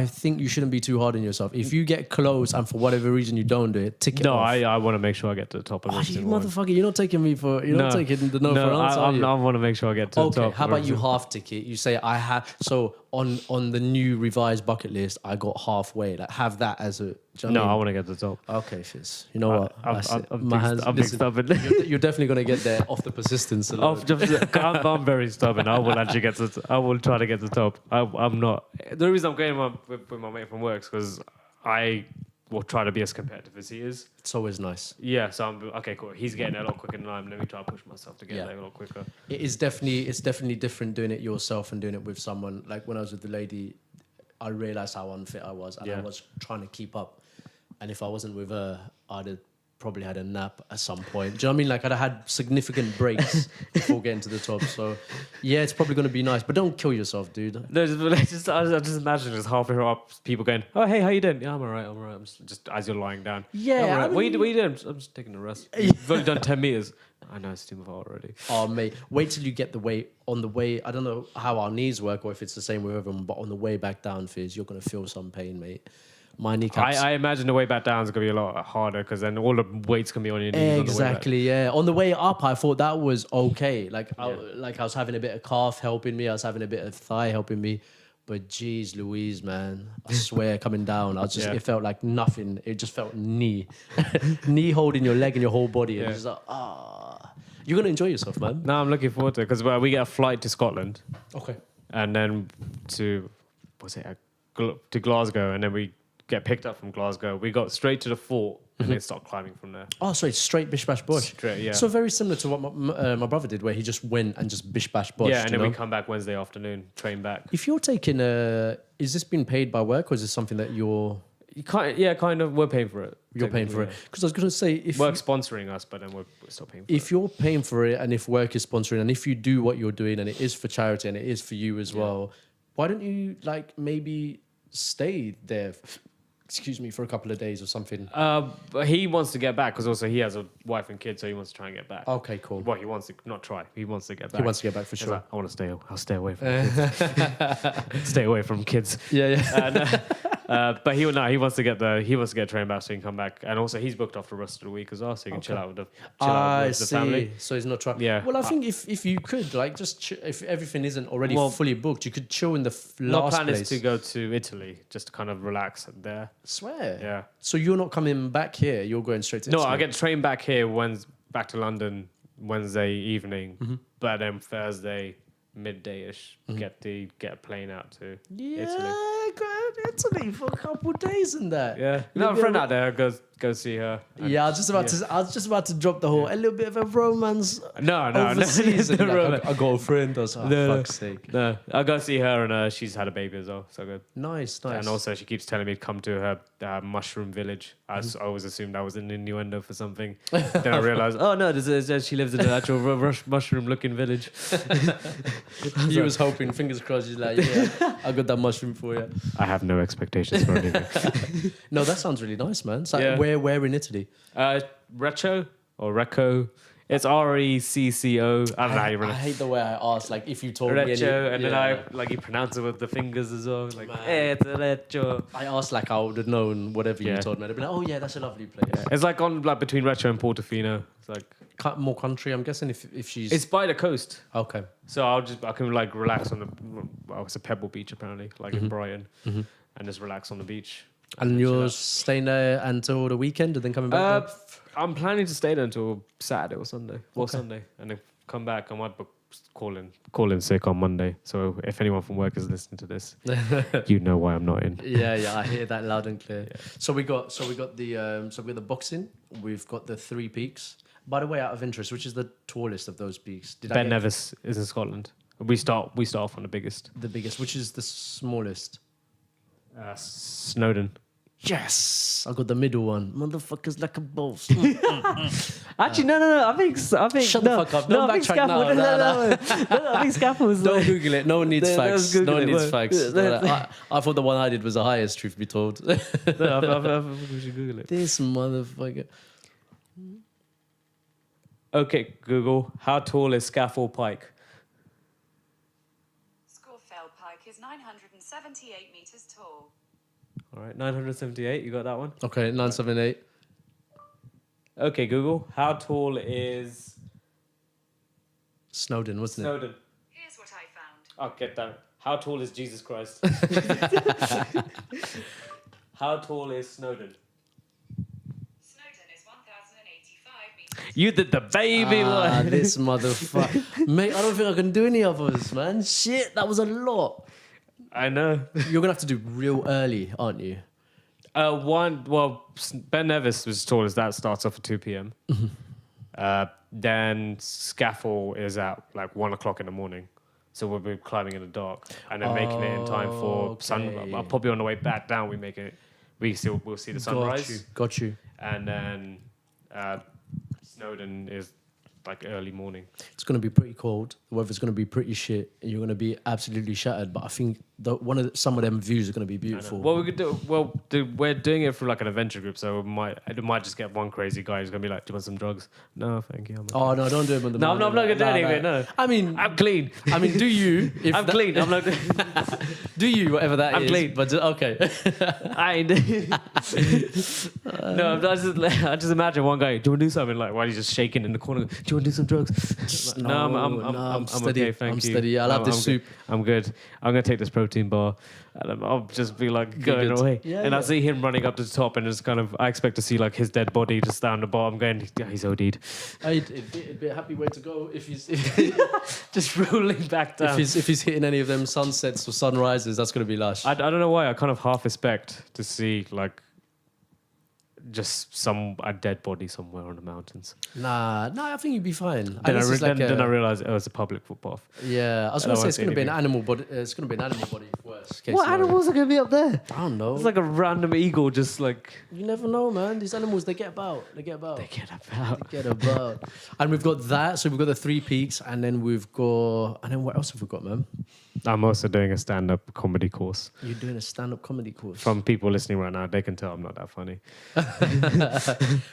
think you shouldn't be too hard on yourself. If you get close and for whatever reason you don't do it, tick it off. I want to make sure I get to the top. You motherfucker! You're not taking me for. You're not taking the no for an answer. I want to make sure I get to the top. Okay, how about you half ticket? You say I have. So on the new revised bucket list, I got halfway. Like have that as a. I want to get to the top. Okay, Fizz. You know what? I'm being stubborn. You're definitely gonna get there off the persistence alone. I'm very stubborn. I will actually get to. I will try to get to the top. I'm not. The reason I'm going with my mate from work is because I will try to be as competitive as he is. It's always nice. Yeah, so I'm okay. Cool. He's getting there a lot quicker than I am. Let me try to push myself to get there a lot quicker. It's definitely different doing it yourself and doing it with someone. Like when I was with the lady, I realized how unfit I was, and I was trying to keep up. And if I wasn't with her, I'd have probably had a nap at some point. Do you know what I mean? Like I'd have had significant breaks before getting to the top. So yeah, it's probably going to be nice, but don't kill yourself, dude. No, I just imagine just halfway up, people going, "Oh, hey, how you doing?" "Yeah, I'm alright. I'm just as you're lying down. Yeah, "I'm alright." I mean- What are you doing? I'm just taking a rest. You've only done 10 meters. I know it's too far already. Oh mate, wait till you get the weight on the way. I don't know how our knees work or if it's the same with everyone, but on the way back down, Fizz, you're going to feel some pain, mate. My kneecaps. I imagine the way back down is going to be a lot harder because then all the weights can be on your knees. Exactly, yeah. On the way up, I thought that was okay. Like, I was having a bit of calf helping me. I was having a bit of thigh helping me. But geez, Louise, man, I swear, coming down, it felt like nothing. It just felt knee, knee holding your leg and your whole body. And it's just like, you're gonna enjoy yourself, man. No, I'm looking forward to it because we get a flight to Scotland. Okay. And then to Glasgow, and then we get picked up from Glasgow. We got straight to the fort and then start climbing from there. Oh, sorry, straight bish bash bosh. Straight, yeah. So very similar to what my brother did, where he just went and just bish bash bosh. Yeah, and then we come back Wednesday afternoon, train back. If you're taking is this being paid by work or is this something that you're? Kind of. We're paying for it. You're paying for it because I was going to say if work's sponsoring us, but then we're still paying for it. If you're paying for it and if work is sponsoring and if you do what you're doing and it is for charity and it is for you as well, why don't you like maybe stay there? Excuse me, for a couple of days or something. But he wants to get back because also he has a wife and kids, so he wants to try and get back. Okay, cool. Well, he wants to not try. He wants to get back. He wants to get back for He's sure. like, I want to stay. I'll stay away from kids. Stay away from kids. Yeah. But he wants to get trained back so he can come back, and also he's booked off the rest of the week as well, so he can chill out with the family. So he's not trying. Yeah. Well, I think if you could like just if everything isn't already fully booked, you could chill in the My last plan place. is to go to Italy just to kind of relax there. Swear. Yeah. So you're not coming back here. You're going straight to Italy. No, I get trained back here back to London Wednesday evening, but then Thursday midday-ish get a plane out to Italy. Go to Italy for a couple of days and that. Yeah, no, a friend out there. Go see her. Yeah, I was just about to drop the whole a little bit of a romance. No, overseas. no, I got a friend. I was like, fuck's sake. No, I'll go see her, and she's had a baby as well. So good. Nice. And also, she keeps telling me to come to her mushroom village. I always assumed that was an innuendo for something. Then I realized, oh no, she lives in an actual mushroom-looking village. You was hoping, fingers crossed. She's like, yeah, I got that mushroom for you. I have no expectations for anything. No, that sounds really nice, man. So where in Italy? Recco or Recco. It's Recco. I don't know how you I pronounce it. hate the way I ask. Like, if you told me, Recco, and then you pronounce it with the fingers as well. Like, it's Recco. I asked like I would have known whatever you told me. I'd be like, oh yeah, that's a lovely place. Yeah. It's like between Recco and Portofino. It's like more country. I'm guessing if she's. It's by the coast. Okay. So I can like relax on it's a pebble beach apparently, like in Brighton, and just relax on the beach. And you're staying there until the weekend and then coming back? I'm planning to stay there until Saturday or Sunday. Or Sunday. And then come back. I might call in sick on Monday. So if anyone from work is listening to this, you know why I'm not in. Yeah, I hear that loud and clear. Yeah. So we got the boxing. We've got the 3 peaks. By the way, out of interest, which is the tallest of those peaks? Ben Nevis is in Scotland. We start off on the biggest. The biggest. Which is the smallest? Snowdon. Yes, I got the middle one. Motherfuckers like a boss. Actually, no. I think. Shut the fuck up. Don't backtrack now. No, I think Scaffold's. Don't Google it. No one needs facts. No one needs facts. Yeah. I thought the one I did was the highest. Truth be told. No, I think we should Google it. This motherfucker. Okay, Google. How tall is Scaffold Pike? Scaffold Pike is 978 meters tall. All right, 978. You got that one? Okay, 978. Okay, Google. How tall is Snowdon, wasn't it? Here's what I found. Oh, get that. How tall is Jesus Christ? How tall is Snowdon? Snowdon is 1,085 meters. You did the baby one. This motherfucker. Mate, I don't think I can do any others, man. Shit, that was a lot. I know. You're going to have to do real early, aren't you? Ben Nevis was tall as that, starts off at 2 p.m. Then Scaffold is at like 1 o'clock in the morning. So we'll be climbing in the dark and then making it in time for sun. Probably on the way back down, we'll see the sunrise. Got you. And then Snowdon is like early morning. It's going to be pretty cold. The weather's going to be pretty shit. And you're going to be absolutely shattered. But I think some of them views are going to be beautiful. Well, we could do. We're doing it through like an adventure group, so it might just get one crazy guy who's going to be like, "Do you want some drugs?" No, thank you. Oh no, don't do it. No, I'm not going to do anything. No, I mean, I'm clean. I mean, do you? I'm clean. I'm not. Do you? Whatever that is. I'm clean. But okay. No, I just imagine one guy. Do you want to do something? Like, while he's just shaking in the corner. Do you want to do some drugs? No, I'm steady. okay. Thank you. I'm steady. I'll have this soup. I'm good. I'm gonna take this protein bar, and I'll just be like going away. Yeah, and I see him running up to the top, and it's kind of I expect to see like his dead body just down the bottom, going, yeah, he's OD'd. It'd be a happy way to go if he's Just rolling back down. if he's hitting any of them sunsets or sunrises. That's gonna be lush. I don't know why I kind of half expect to see like just a dead body somewhere on the mountains. Nah, I think you'd be fine. Then I realized it was a public footpath. Yeah, I was gonna say it's gonna be an animal body. It's gonna be an animal body worst case What scenario. animals are gonna be up there? I don't know. It's like a random eagle, just like You never know, man. These animals, they get about. they get about. Get about. And we've got that. So we've got the 3 peaks, and then what else have we got, man? I'm also doing a stand-up comedy course. You're doing a stand-up comedy course. From people listening right now, they can tell I'm not that funny.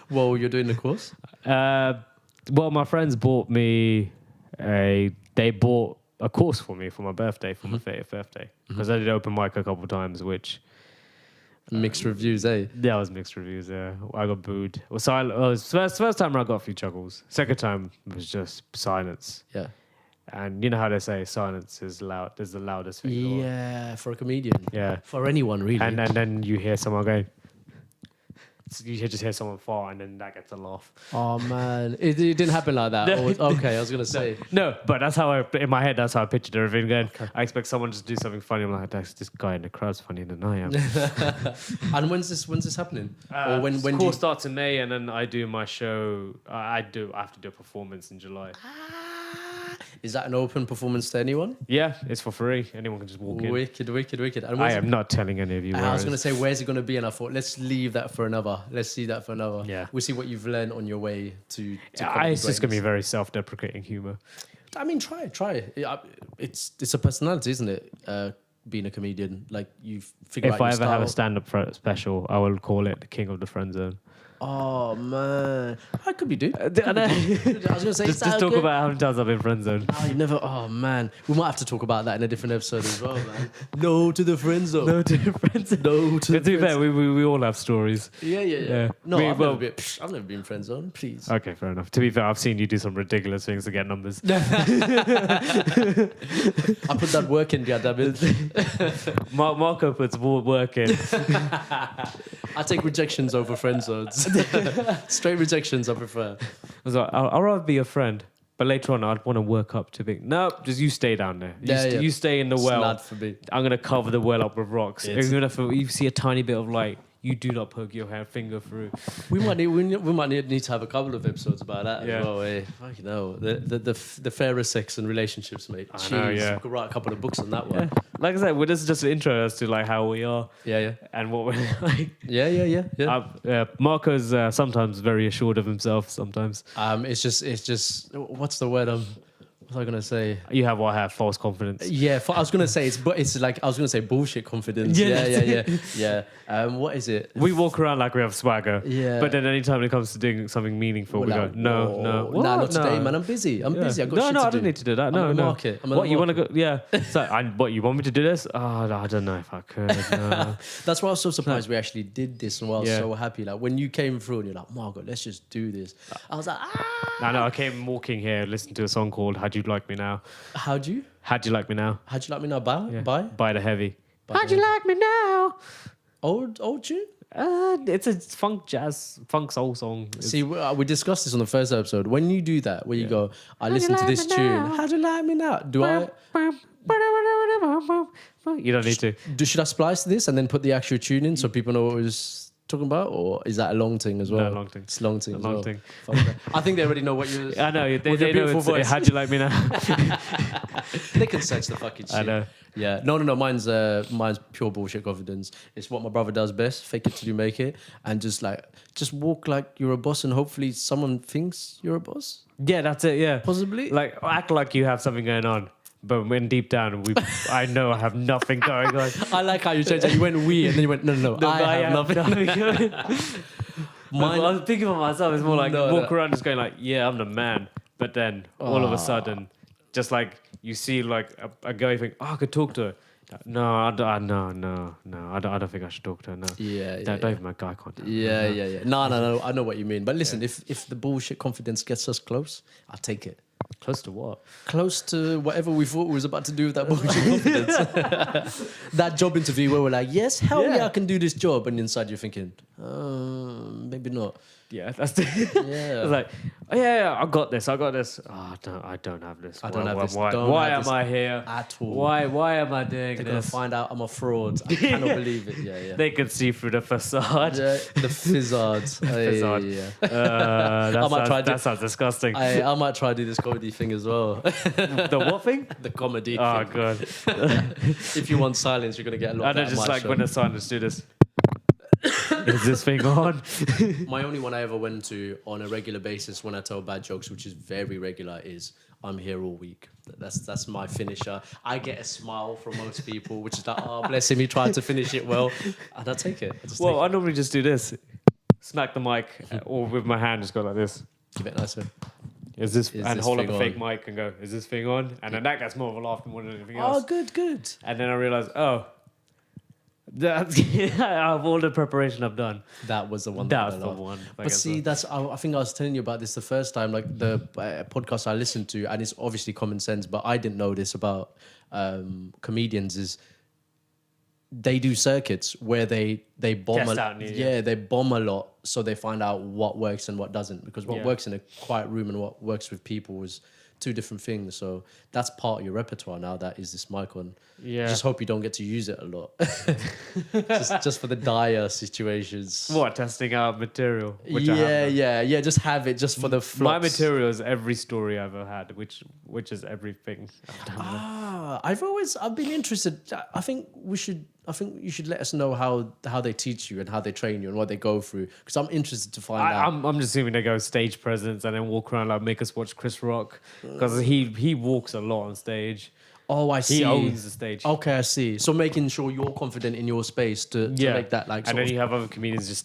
Whoa, you're doing the course? Well, my friends bought me they bought a course for me for my birthday, for my 30th birthday. Because I did open mic a couple of times, which... Mixed reviews, eh? Yeah, it was mixed reviews, yeah. I got booed. Well, first time I got a few chuckles. Second time was just silence. Yeah. And you know how they say silence is loud. Is the loudest thing. in the world. Yeah, for a comedian. Yeah. For anyone, really. And then you hear someone going. You just hear someone fart, and then that gets a laugh. Oh man, it didn't happen like that. Okay, I was gonna say no, but that's how in my head. That's how I pictured everything. Going, I expect someone to do something funny. I'm like, this guy in the crowd's funnier than I am. And when's this happening? Or when course starts in May, and then I do my show. I have to do a performance in July. Is that an open performance to anyone? Yeah, it's for free. Anyone can just walk in. Wicked. And I am not telling any of you. I was going to say, where's it going to be? And I thought, let's leave that for another. Let's see that for another. Yeah. We'll see what you've learned on your way to it's just going to be very self-deprecating humor. I mean, try it. It's a personality, isn't it? Being a comedian, like you figure out If I your ever style. have a stand-up special, I will call it the King of the Friend Zone. Oh man, I could be dude. I I was gonna say just talk about how many times I've been friend zoned. Oh, you never. Oh man, we might have to talk about that in a different episode as well, man. No to the friend zone. No to the friend zone. No to. To be fair, we all have stories. Yeah. No, I've never been friend zone. Please. Okay, fair enough. To be fair, I've seen you do some ridiculous things to get numbers. I put that work in, goddammit. Marco puts more work in. I take rejections over friend zones. Straight rejections, I prefer. I was like, I'd rather be a friend, but later on, I'd want to work up to be. No, just you stay down there. You stay in the well. Not for me. I'm gonna cover the well up with rocks. Even if you see a tiny bit of light, you do not poke your finger through. We might need to have a couple of episodes about that as well. Eh? Fucking hell. The fairer sex and relationships, mate. I know, yeah. We could write a couple of books on that one. Like I said, this is just an intro as to like how we are. Yeah. And what we're like. Yeah. Marco's sometimes very assured of himself. Sometimes. It's just. What's the word? What was I gonna say? You have what I have, false confidence. Yeah, I was gonna say it's like I was gonna say bullshit confidence. Yeah. What is it? We walk around like we have swagger. Yeah. But then anytime it comes to doing something meaningful, we go, no. Nah, not today, man. I'm busy. I'm busy. I got shit to do. I don't need to do that. I'm on the market. What you want to go? Yeah. So, what you want me to do this? Oh, no, I don't know if I could. No. That's why I was so surprised we actually did this, and I was so happy. Like when you came through and you're like, Margot, let's just do this. I was like, I came walking here, listened to a song called "How'd You Like Me Now." How'd you like me now? How'd you like me now? By the Heavy. How'd you like me now? Old tune. It's a funk soul song. See, we discussed this on the first episode. When you do that, where you go, I listen to this tune. How'd you like me now? You don't need to. Should I splice this and then put the actual tune in so people know what was talking about, or is that a long thing as well? No, long thing. It's long thing. A as long well. thing. Fuck that. I think they already know what you. I know. with They your know beautiful it's, voice. how'd you like me now? They can search the fucking shit. I know. Yeah. No. Mine's pure bullshit confidence. It's what my brother does best. Fake it till you make it, and just walk like you're a boss, and hopefully someone thinks you're a boss. Yeah, that's it. Yeah, Possibly. like act like you have something going on, but when deep down I know I have nothing going on. I like how you changed it. You went we, and then you went no. I have nothing. going on. Mine- I was thinking of myself. It's more like No, walk no. around just going like, yeah, I'm the man. But then all of a sudden, just like you see like a girl, you think, oh, I could talk to her. No, I don't think I should talk to her. No. Yeah. Don't even make eye contact. Yeah. No. I know what you mean. But listen, if the bullshit confidence gets us close, I'll take it. Close to what? Close to whatever we thought we was about to do with that bullshit confidence. That job interview where we're like, yes, hell yeah, I can do this job. And inside you're thinking, maybe not. Yeah, that's the. Yeah. It's like, oh, yeah, I got this. Oh, I don't have this. I don't have this. Why Don't have am this I here at all. Why am I doing They're gonna this? find out I'm a fraud. I cannot believe it. Yeah. They can see through the facade. Yeah, the fizzards. Facade. Yeah. That sounds disgusting. I might try to do this comedy thing as well. The what thing? The comedy Oh thing. god! If you want silence, you're gonna get a lot I of know, that just on my like show. when the silence do this. Is this thing on? My only one I ever went to on a regular basis when I tell bad jokes, which is very regular, is I'm here all week. That's my finisher. I get a smile from most people, which is like, oh, bless him, he tried to finish it well. And I take it. Well, I normally just do this. Smack the mic, or with my hand, just go like this. Give it nicer. Is this Is and this hold up thing a fake on? mic and go, is this thing on? And then that gets more of a laugh than more than anything Oh, else. good. And then I realize, oh, that's out of all the preparation I've done, That was the one. that's I the laughed. one. But see, I think I was telling you about this the first time, like the podcast I listened to, and it's obviously common sense, but I didn't know this about comedians is they do circuits where they bomb Test out new, they bomb a lot, so they find out what works and what doesn't, because what Yeah. works in a quiet room and what works with people is two different things. So that's part of your repertoire now. That is this mic on. Yeah. Just hope you don't get to use it a lot. just for the dire situations. What, testing out material? Which I Yeah. Just have it just for the flops. My material is every story I've ever had, which is everything I've done. I've been interested. I think you should let us know how they teach you and how they train you and what they go through, because I'm interested to find out. I'm just assuming they go stage presence and then walk around like make us watch Chris Rock, because he walks a lot on stage. Oh, I see. He owns the stage. Okay, I see. So making sure you're confident in your space to make that like. and sort then of- you have other comedians just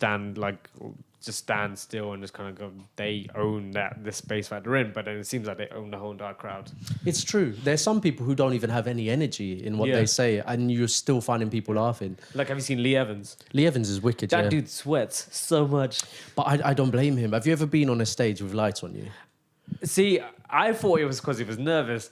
stand still and just kind of go. They own this space that they're in, but then it seems like they own the whole entire crowd. It's true. There's some people who don't even have any energy in what Yeah. they say, and you're still finding people laughing. Like, have you seen Lee Evans? Lee Evans is wicked. That yeah. dude sweats so much. But I don't blame him. Have you ever been on a stage with lights on you? See, I thought it was because he was nervous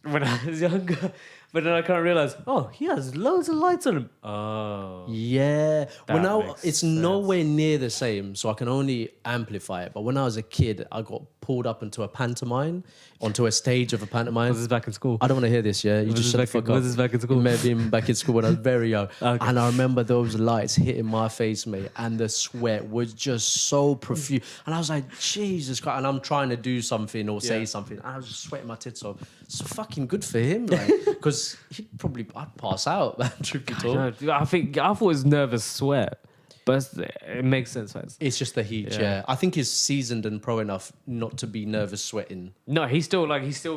when I was younger, but then I kind of realized, oh, he has loads of lights on him. Oh, Yeah. Well, That now makes it's sense. nowhere near the same, so I can only amplify it. But when I was a kid, I got pulled up onto a stage of a pantomime. was this back in school? I don't want to hear this, yeah? You just shut the fuck up. Was this back in school? It may have been back in school when I was very young. Okay. And I remember those lights hitting my face, mate, and the sweat was just so profuse. And I was like, Jesus Christ. And I'm trying to do something or say Yeah. something. And I was just sweating my tits off. It's fucking good for him, like, because I'd pass out, man, truth be told. I thought it was nervous sweat, but it makes sense. Right? It's just the heat, Yeah. yeah. I think he's seasoned and pro enough not to be nervous sweating. No, he still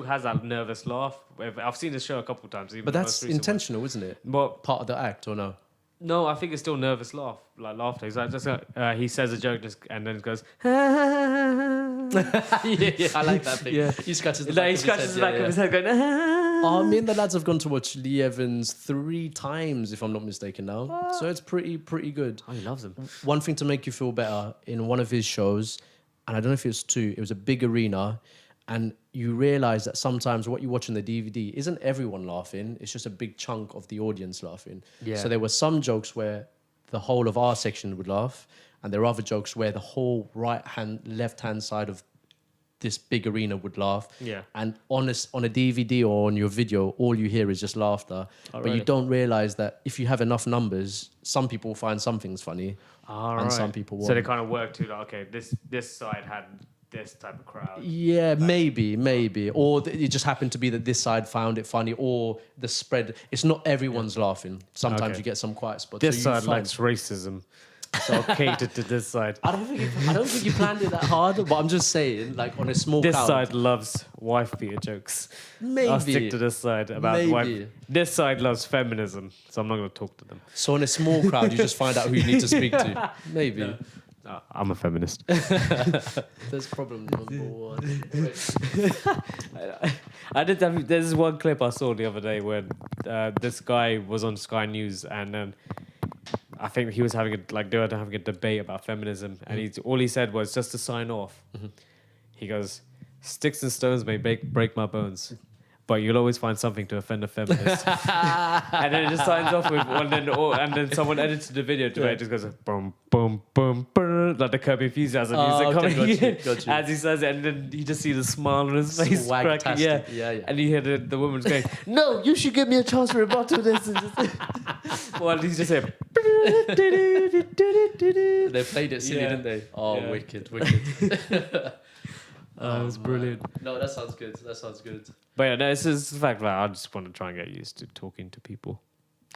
has that nervous laugh. I've seen the show a couple of times. Even But the that's most recent one. intentional, isn't it? But Part of the act, or no? no, I think it's still nervous laughter. He's like, he says a joke and then it goes. yeah, I like that thing. Yeah. He scratches the No, back he of his scratches head, the back yeah, of his yeah. head going. Oh, me and the lads have gone to watch Lee Evans 3 times, if I'm not mistaken now. So it's pretty good. Oh, he loves him. One thing to make you feel better, in one of his shows, and I don't know if it was 2, it was a big arena, and you realise that sometimes what you watch on the DVD isn't everyone laughing, it's just a big chunk of the audience laughing. Yeah. So there were some jokes where the whole of our section would laugh, and there are other jokes where the whole left-hand side of this big arena would laugh. Yeah. And on a DVD or on your video, all you hear is just laughter. But you don't realize that if you have enough numbers, some people will find some things funny, and some people won't. So they kind of work to like, okay, this side had this type of crowd. Yeah, like, maybe. Or it just happened to be that this side found it funny, or the spread. It's not everyone's laughing. Sometimes you get some quiet spots. This side likes racism. So I'll cater to this side. I don't think you planned it that hard, but I'm just saying, like on a small This crowd. side loves wife beater jokes. Maybe. I'll stick to this side about wife. This side loves feminism, so I'm not going to talk to them. So in a small crowd, you just find out who you need to speak to. Maybe. No, I'm a feminist. There's problem number one. There's one clip I saw the other day where this guy was on Sky News, and then I think he was having a debate about feminism, and all he said was, just to sign off, he goes, "Sticks and stones may break my bones, but you'll always find something to offend a feminist." And then it just signs off with, and then someone edited the video to it. It just goes boom, boom, boom, boom, like the Curb Enthusiasm music coming in as he says it, and then you just see the smile on his face cracking. Yeah. And you hear the woman's going, "No, you should give me a chance to rebuttal this." And just, well, he's just saying. They played it silly, didn't they? Oh, yeah. Wicked. That was brilliant. No, that sounds good. But yeah, no, it's just the fact that I just want to try and get used to talking to people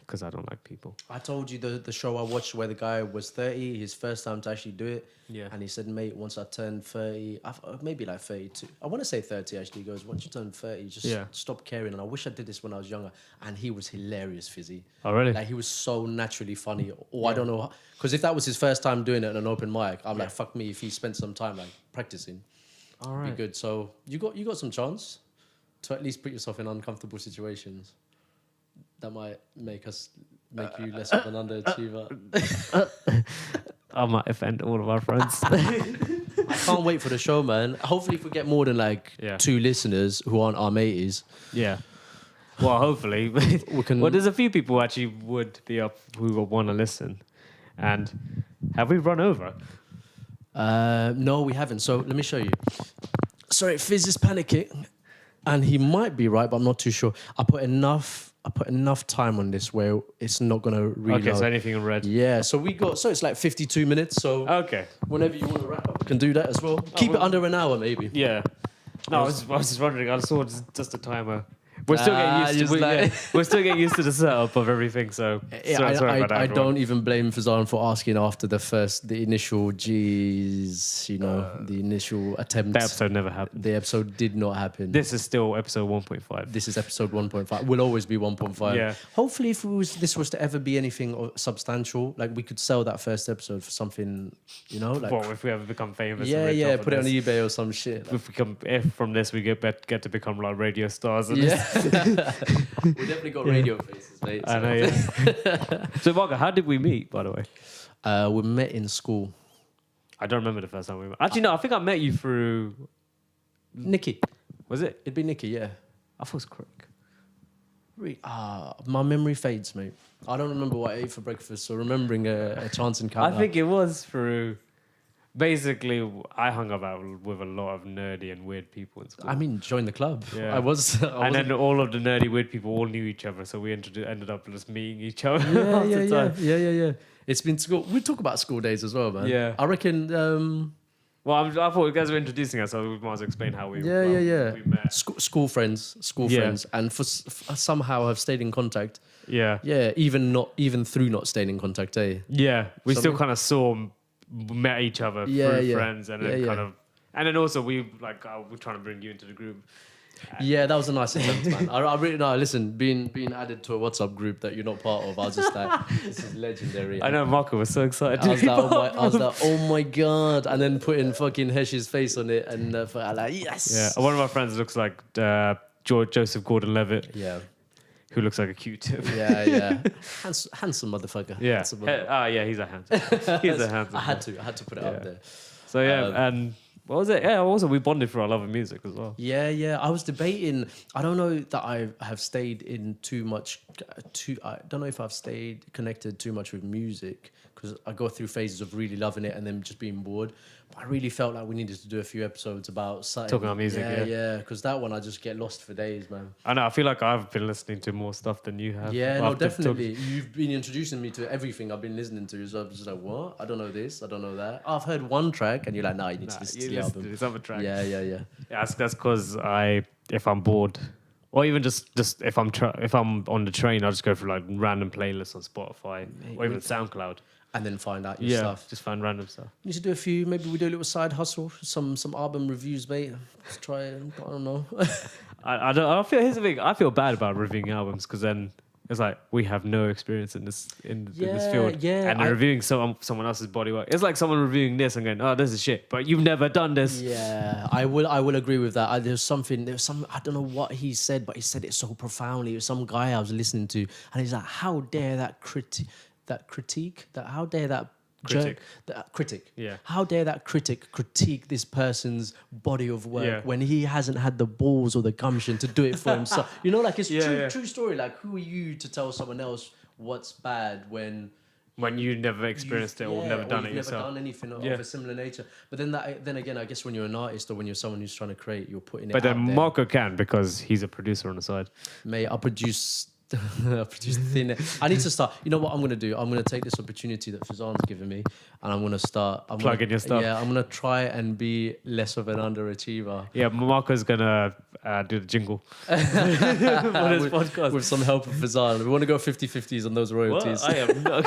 because I don't like people. I told you the show I watched where the guy was 30, his first time to actually do it. Yeah. And he said, mate, once I turn 30, maybe like 32. I want to say 30 actually. He goes, once you turn 30, just stop caring. And I wish I did this when I was younger. And he was hilarious, Fizzy. Oh, really? Like he was so naturally funny. Or I don't know. Because if that was his first time doing it on an open mic, I'm like, fuck me if he spent some time like practicing. All right. Be good. So you got some chance to at least put yourself in uncomfortable situations. That might make you less of an underachiever. I might offend all of our friends. I can't wait for the show, man. Hopefully, if we get more than 2 listeners who aren't our mateys. Yeah. Well, hopefully. We can... Well, there's a few people who actually would be up who will want to listen. And have we run over? No, we haven't. So let me show you. Sorry, Fizz is panicking. And he might be right, but I'm not too sure. I put enough time on this where it's not going to reload. Okay, so anything in red. Yeah, so it's like 52 minutes. So okay, whenever you want to wrap up, we can do that as well. Keep it under an hour, maybe. Yeah. No, I was just wondering. I saw just a timer. We're still getting used to we're still getting used to the setup of everything. So sorry about that. I don't even blame Fazan for asking after the initial the initial attempt. The episode never happened. The episode did not happen. This is still episode 1.5. This is episode 1.5. Will always be 1.5. Yeah. Hopefully, if this was to ever be anything substantial, like we could sell that first episode for something, like. Well, if we ever become famous. Yeah, put it on eBay or some shit. If from this we get to become like radio stars. And we definitely got radio faces, mate. So. I know, yeah. So, Marco, how did we meet, by the way? We met in school. I don't remember the first time we met. Actually, no, I think I met you through... Nikki. Was it? It'd be Nikki, yeah. I thought it was Craig. My memory fades, mate. I don't remember what I ate for breakfast, so remembering a chance encounter. I think it was through... Basically, I hung about with a lot of nerdy and weird people in school. I mean, join the club. Yeah. I was. And then all of the nerdy weird people all knew each other, so we ended up just meeting each other. Yeah. It's been school. We talk about school days as well, man. Yeah. I reckon. Well, I thought you guys were introducing us, so we might as well explain how we we met. School friends, and for somehow have stayed in contact. Yeah. Yeah, even through not staying in contact, eh? Yeah, we still kind of met each other through friends, and then and then also we're trying to bring you into the group. Yeah, that was a nice attempt, man. I really listen, being added to a WhatsApp group that you're not part of, I was just like, this is legendary. I know Marco was so excited. I was like, oh my god, and then putting fucking Hesh's face on it, and I like, yes. Yeah, one of my friends looks like Joseph Gordon-Levitt. Yeah. Who looks like a Q-tip. Yeah. Handsome motherfucker. Yeah. He's a handsome. He's a handsome. I had to put it up there. So and what was it? Yeah, also we bonded for our love of music as well. Yeah. I was debating. I don't know that I have stayed in too much I don't know if I've stayed connected too much with music because I go through phases of really loving it and then just being bored. But I really felt like we needed to do a few episodes about something. Talking about music, yeah. Because that one I just get lost for days, man. I know. I feel like I've been listening to more stuff than you have. Yeah, Well, no, definitely. You've been introducing me to everything I've been listening to. So I'm just like, what? I don't know this. I don't know that. Oh, I've heard one track, and you're like, nah, you need to listen to the album. This other track. Yeah. Yeah, that's because if I'm bored, or even just if I'm on the train, I'll just go for like random playlists on Spotify or even SoundCloud. And then find out your stuff. Just find random stuff. You should do a few. Maybe we do a little side hustle, some album reviews, mate. Let's try it. I don't know. I don't. I feel. Here's the thing. I feel bad about reviewing albums because then it's like we have no experience in this field. Yeah. And they're reviewing someone else's body work. It's like someone reviewing this and going, "Oh, this is shit," but you've never done this. Yeah, I will agree with that. There's some. I don't know what he said, but he said it so profoundly. It was some guy I was listening to, and he's like, "How dare that critic? How dare that Critic. Critic. Yeah. How dare that critic critique this person's body of work when he hasn't had the balls or the gumption to do it for himself? You know, like it's true story. Like, who are you to tell someone else what's bad when you never experienced it or never done it yourself? Never done anything of a similar nature. But then again, I guess when you're an artist or when you're someone who's trying to create, you're putting it But out then there. Marco can because he's a producer on the side. Mate, I produce thin air. I need to start. You know what I'm going to do? I'm going to take this opportunity that Fazan's given me and I'm going to start... Plugging your stuff. Yeah, I'm going to try and be less of an underachiever. Yeah, Marco's going to do the jingle for this podcast. With some help of Fazan. We want to go 50-50s on those royalties. What? I am not...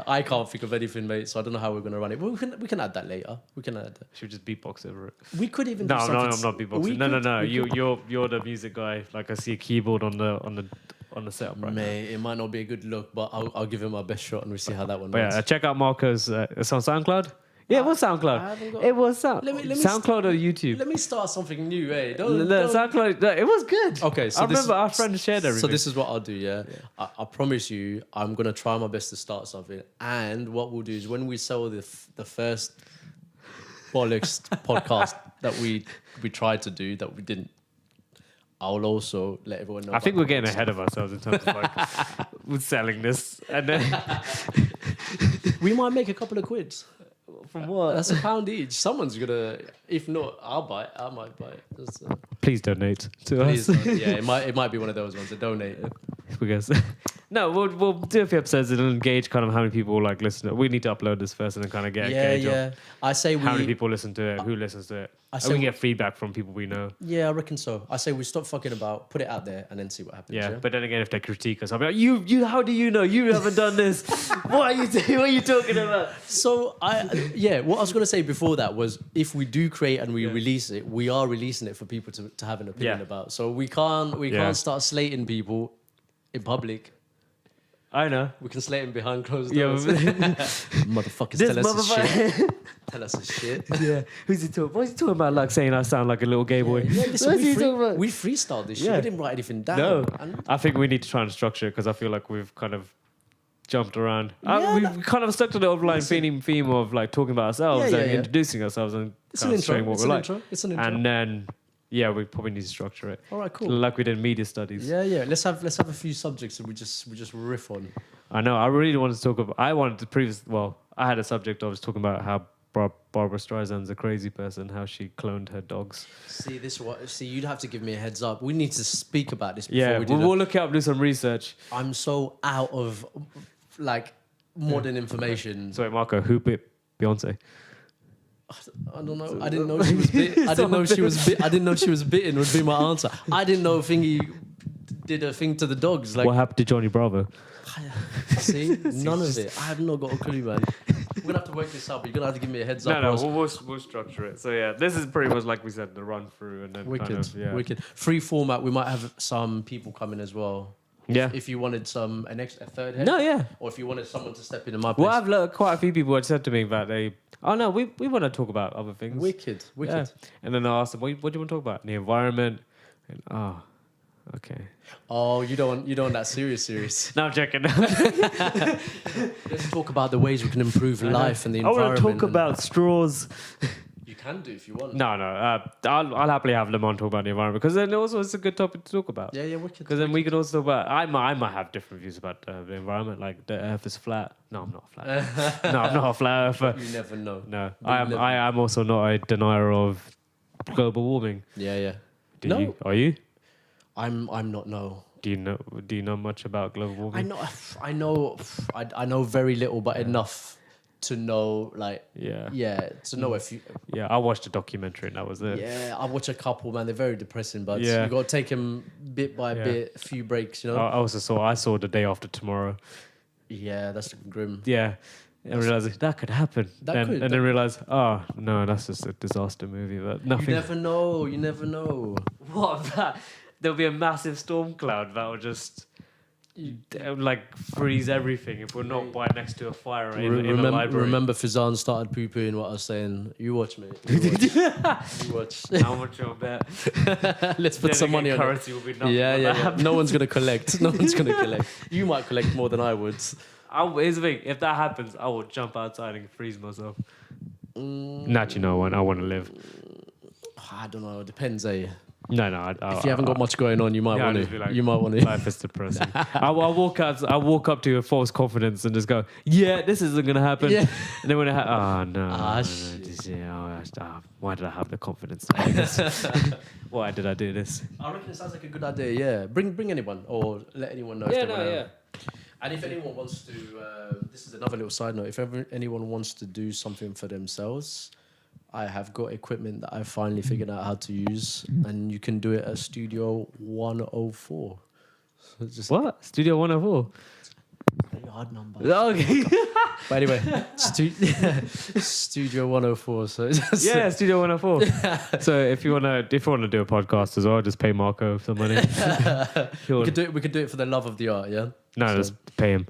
I can't think of anything, mate, so I don't know how we're going to run it. But we can add that later. We can add that. Should we just beatbox over it? We could even No, do something... I'm not beatboxing. No. You're the music guy. Like I see a keyboard on the setup right Mate, it might not be a good look, but I'll give it my best shot and we'll see how that one But runs. yeah, check out Marco's. It's on SoundCloud. Yeah, it was SoundCloud. It was SoundCloud or YouTube. Let me start something new, eh? SoundCloud. It was good. Okay, so I remember our friend shared everything. So this is what I'll do, yeah? I promise you, I'm gonna try my best to start something. And what we'll do is when we sell the first bollocks podcast that we tried to do that we didn't, I'll also let everyone know. I think we're getting ahead of ourselves in terms of like with selling this, and then we might make a couple of quids. From what? That's £1 each. Someone's gonna. If not, I'll buy it. I might buy it. Please donate to us. Yeah, it might be one of those ones. Donate. Because no, we'll do a few episodes and engage kind of how many people like listen. We need to upload this first and then kind of get a gauge of I say how many people listen to it, who listens to it. I And say we can get feedback from people we know. Yeah, I reckon so. I say we stop fucking about, put it out there, and then see what happens. Yeah, but then again, if they critique us, I'll be like, you, how do you know? You haven't done this. What are you talking about? So what I was gonna say before that was if we do create and we release it, we are releasing it for people to have an opinion about. So we can't start slating people in public. I know. We can slate him behind closed doors. Motherfuckers This tell us his shit. Tell us his shit. Yeah. Who's he talking? What's he talking about? Like saying I sound like a little gay boy. Yeah, listen, What's he talking about? we freestyled this shit. Yeah. We didn't write anything down. No. And I think we need to try and structure it because I feel like we've kind of jumped around. Yeah, we've kind of stuck to the overlying theme of like talking about ourselves and Yeah. introducing ourselves and it's kind an of showing intro. what It's we're an like. intro. It's an intro. And then, yeah, we probably need to structure it. All right, cool. Like we did media studies. Yeah. Let's have a few subjects and we just riff on. I know. I really wanted to talk about. I had a subject. I was talking about how Barbara Streisand's a crazy person. How she cloned her dogs. See, you'd have to give me a heads up. We need to speak about this before Yeah, we do we'll look it up, do some research. I'm so out of like modern information. So, wait, Marco, who bit Beyonce? I don't know. I didn't know she was bit. I didn't know she was bit. I didn't know she was bitten. Would be my answer. I didn't know Thingy did a thing to the dogs. Like, what happened to Johnny Bravo? see, none of it. I have not got a clue, man. We're gonna have to work this out. But you're gonna have to give me a heads up. No, we'll structure it. So yeah, this is pretty much like we said, the run through and then Wicked. Free format. We might have some people coming as well. Yeah. If you wanted a third head. No, yeah. Or if you wanted someone to step in my place. Well, I've learned quite a few people had said to me that we want to talk about other things. Wicked. Yeah. And then I asked them, what do you want to talk about? The environment. And okay. Oh, you don't want that serious. No, I'm joking. Let's talk about the ways we can improve life and the I environment. want to talk about straws. can do if you want. No. I'll happily have Lamont talk about the environment because then also it's a good topic to talk about. Yeah, wicked. Because then we can also talk about. I might have different views about the environment, like the Earth is flat. No, I'm not flat. No, I'm not a flat earther. You never know. No, I am also not a denier of global warming. Yeah. You? Are you? I'm not. No. Do you know much about global warming? I know very little, but enough to know, like, to know if you. Yeah, I watched a documentary and that was it. Yeah, I watch a couple, man. They're very depressing, but Yeah. you got to take them bit by bit, a few breaks, you know. I saw The Day After Tomorrow. Yeah, that's grim. Yeah, and realized that could happen. And then realized, oh no, that's just a disaster movie. But nothing. You never know. What that? There'll be a massive storm cloud that will just like freeze everything if we're not by next to a fire in a library. Remember, Fizan started poo-pooing what I was saying. You watch, mate. You watch. How much you'll bet? Let's put some money on currency it. will be nothing. Yeah. No one's gonna collect. No one's gonna collect. You might collect more than I would. Here's the thing: if that happens, I will jump outside and freeze myself. Naturally, no one. I want to live. I don't know. It depends, eh? No. If you haven't got much going on, you might want to. Like, You might want to. Life is depressing. I'll walk up to a false confidence and just go, yeah, this isn't gonna happen. Yeah. And then when no. Why did I have the confidence to do this? Why did I do this? I reckon it sounds like a good idea. Yeah, bring anyone or let anyone know. If they wanna. And if anyone wants to, this is another little side note. If anyone wants to do something for themselves, I have got equipment that I finally figured out how to use, and you can do it at Studio 104. So just What? Studio 104? very hard number. Okay. But anyway, Studio 104. So just, Yeah, Studio 104. So if you wanna do a podcast as well, just pay Marco some money. we could do it for the love of the art. Yeah. No, just pay him.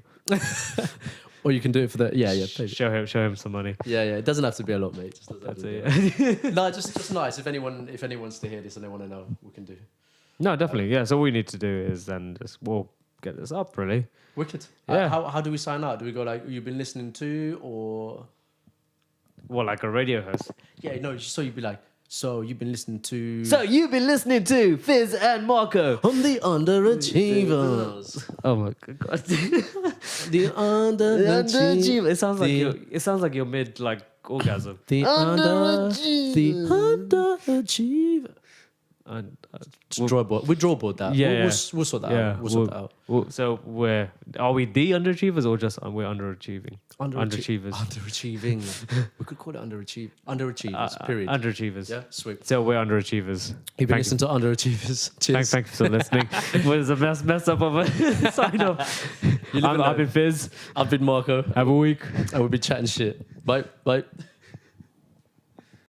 Or you can do it for the pay Show him some money. Yeah. It doesn't have to be a lot, mate. Just That's it. it. No, just nice. If anyone's to hear this and they want to know, we can do. No, definitely. Yeah. So all we need to do is then we'll get this up, really. Wicked. Yeah. How do we sign out? Do we go like you've been listening to, or Well, like a radio host. So you'd be like, so you've been listening to. So you've been listening to Fizz and Marco on the Underachievers. Oh my god. The Underachievers. It sounds like you're mid like orgasm. The Underachiever. We draw board that. Yeah, We'll sort that out. We'll sort that out. So are we the underachievers or just we're underachieving? Underachievers. Underachieving. We could call it underachievers. Period. Underachievers. Yeah, sweet. So we're underachievers. You've been listening to Underachievers. Cheers. Thank you for listening. Was a mess up of a sign off. I've been Fizz. I've been Marco. Have a week. And we'll be chatting shit. Bye.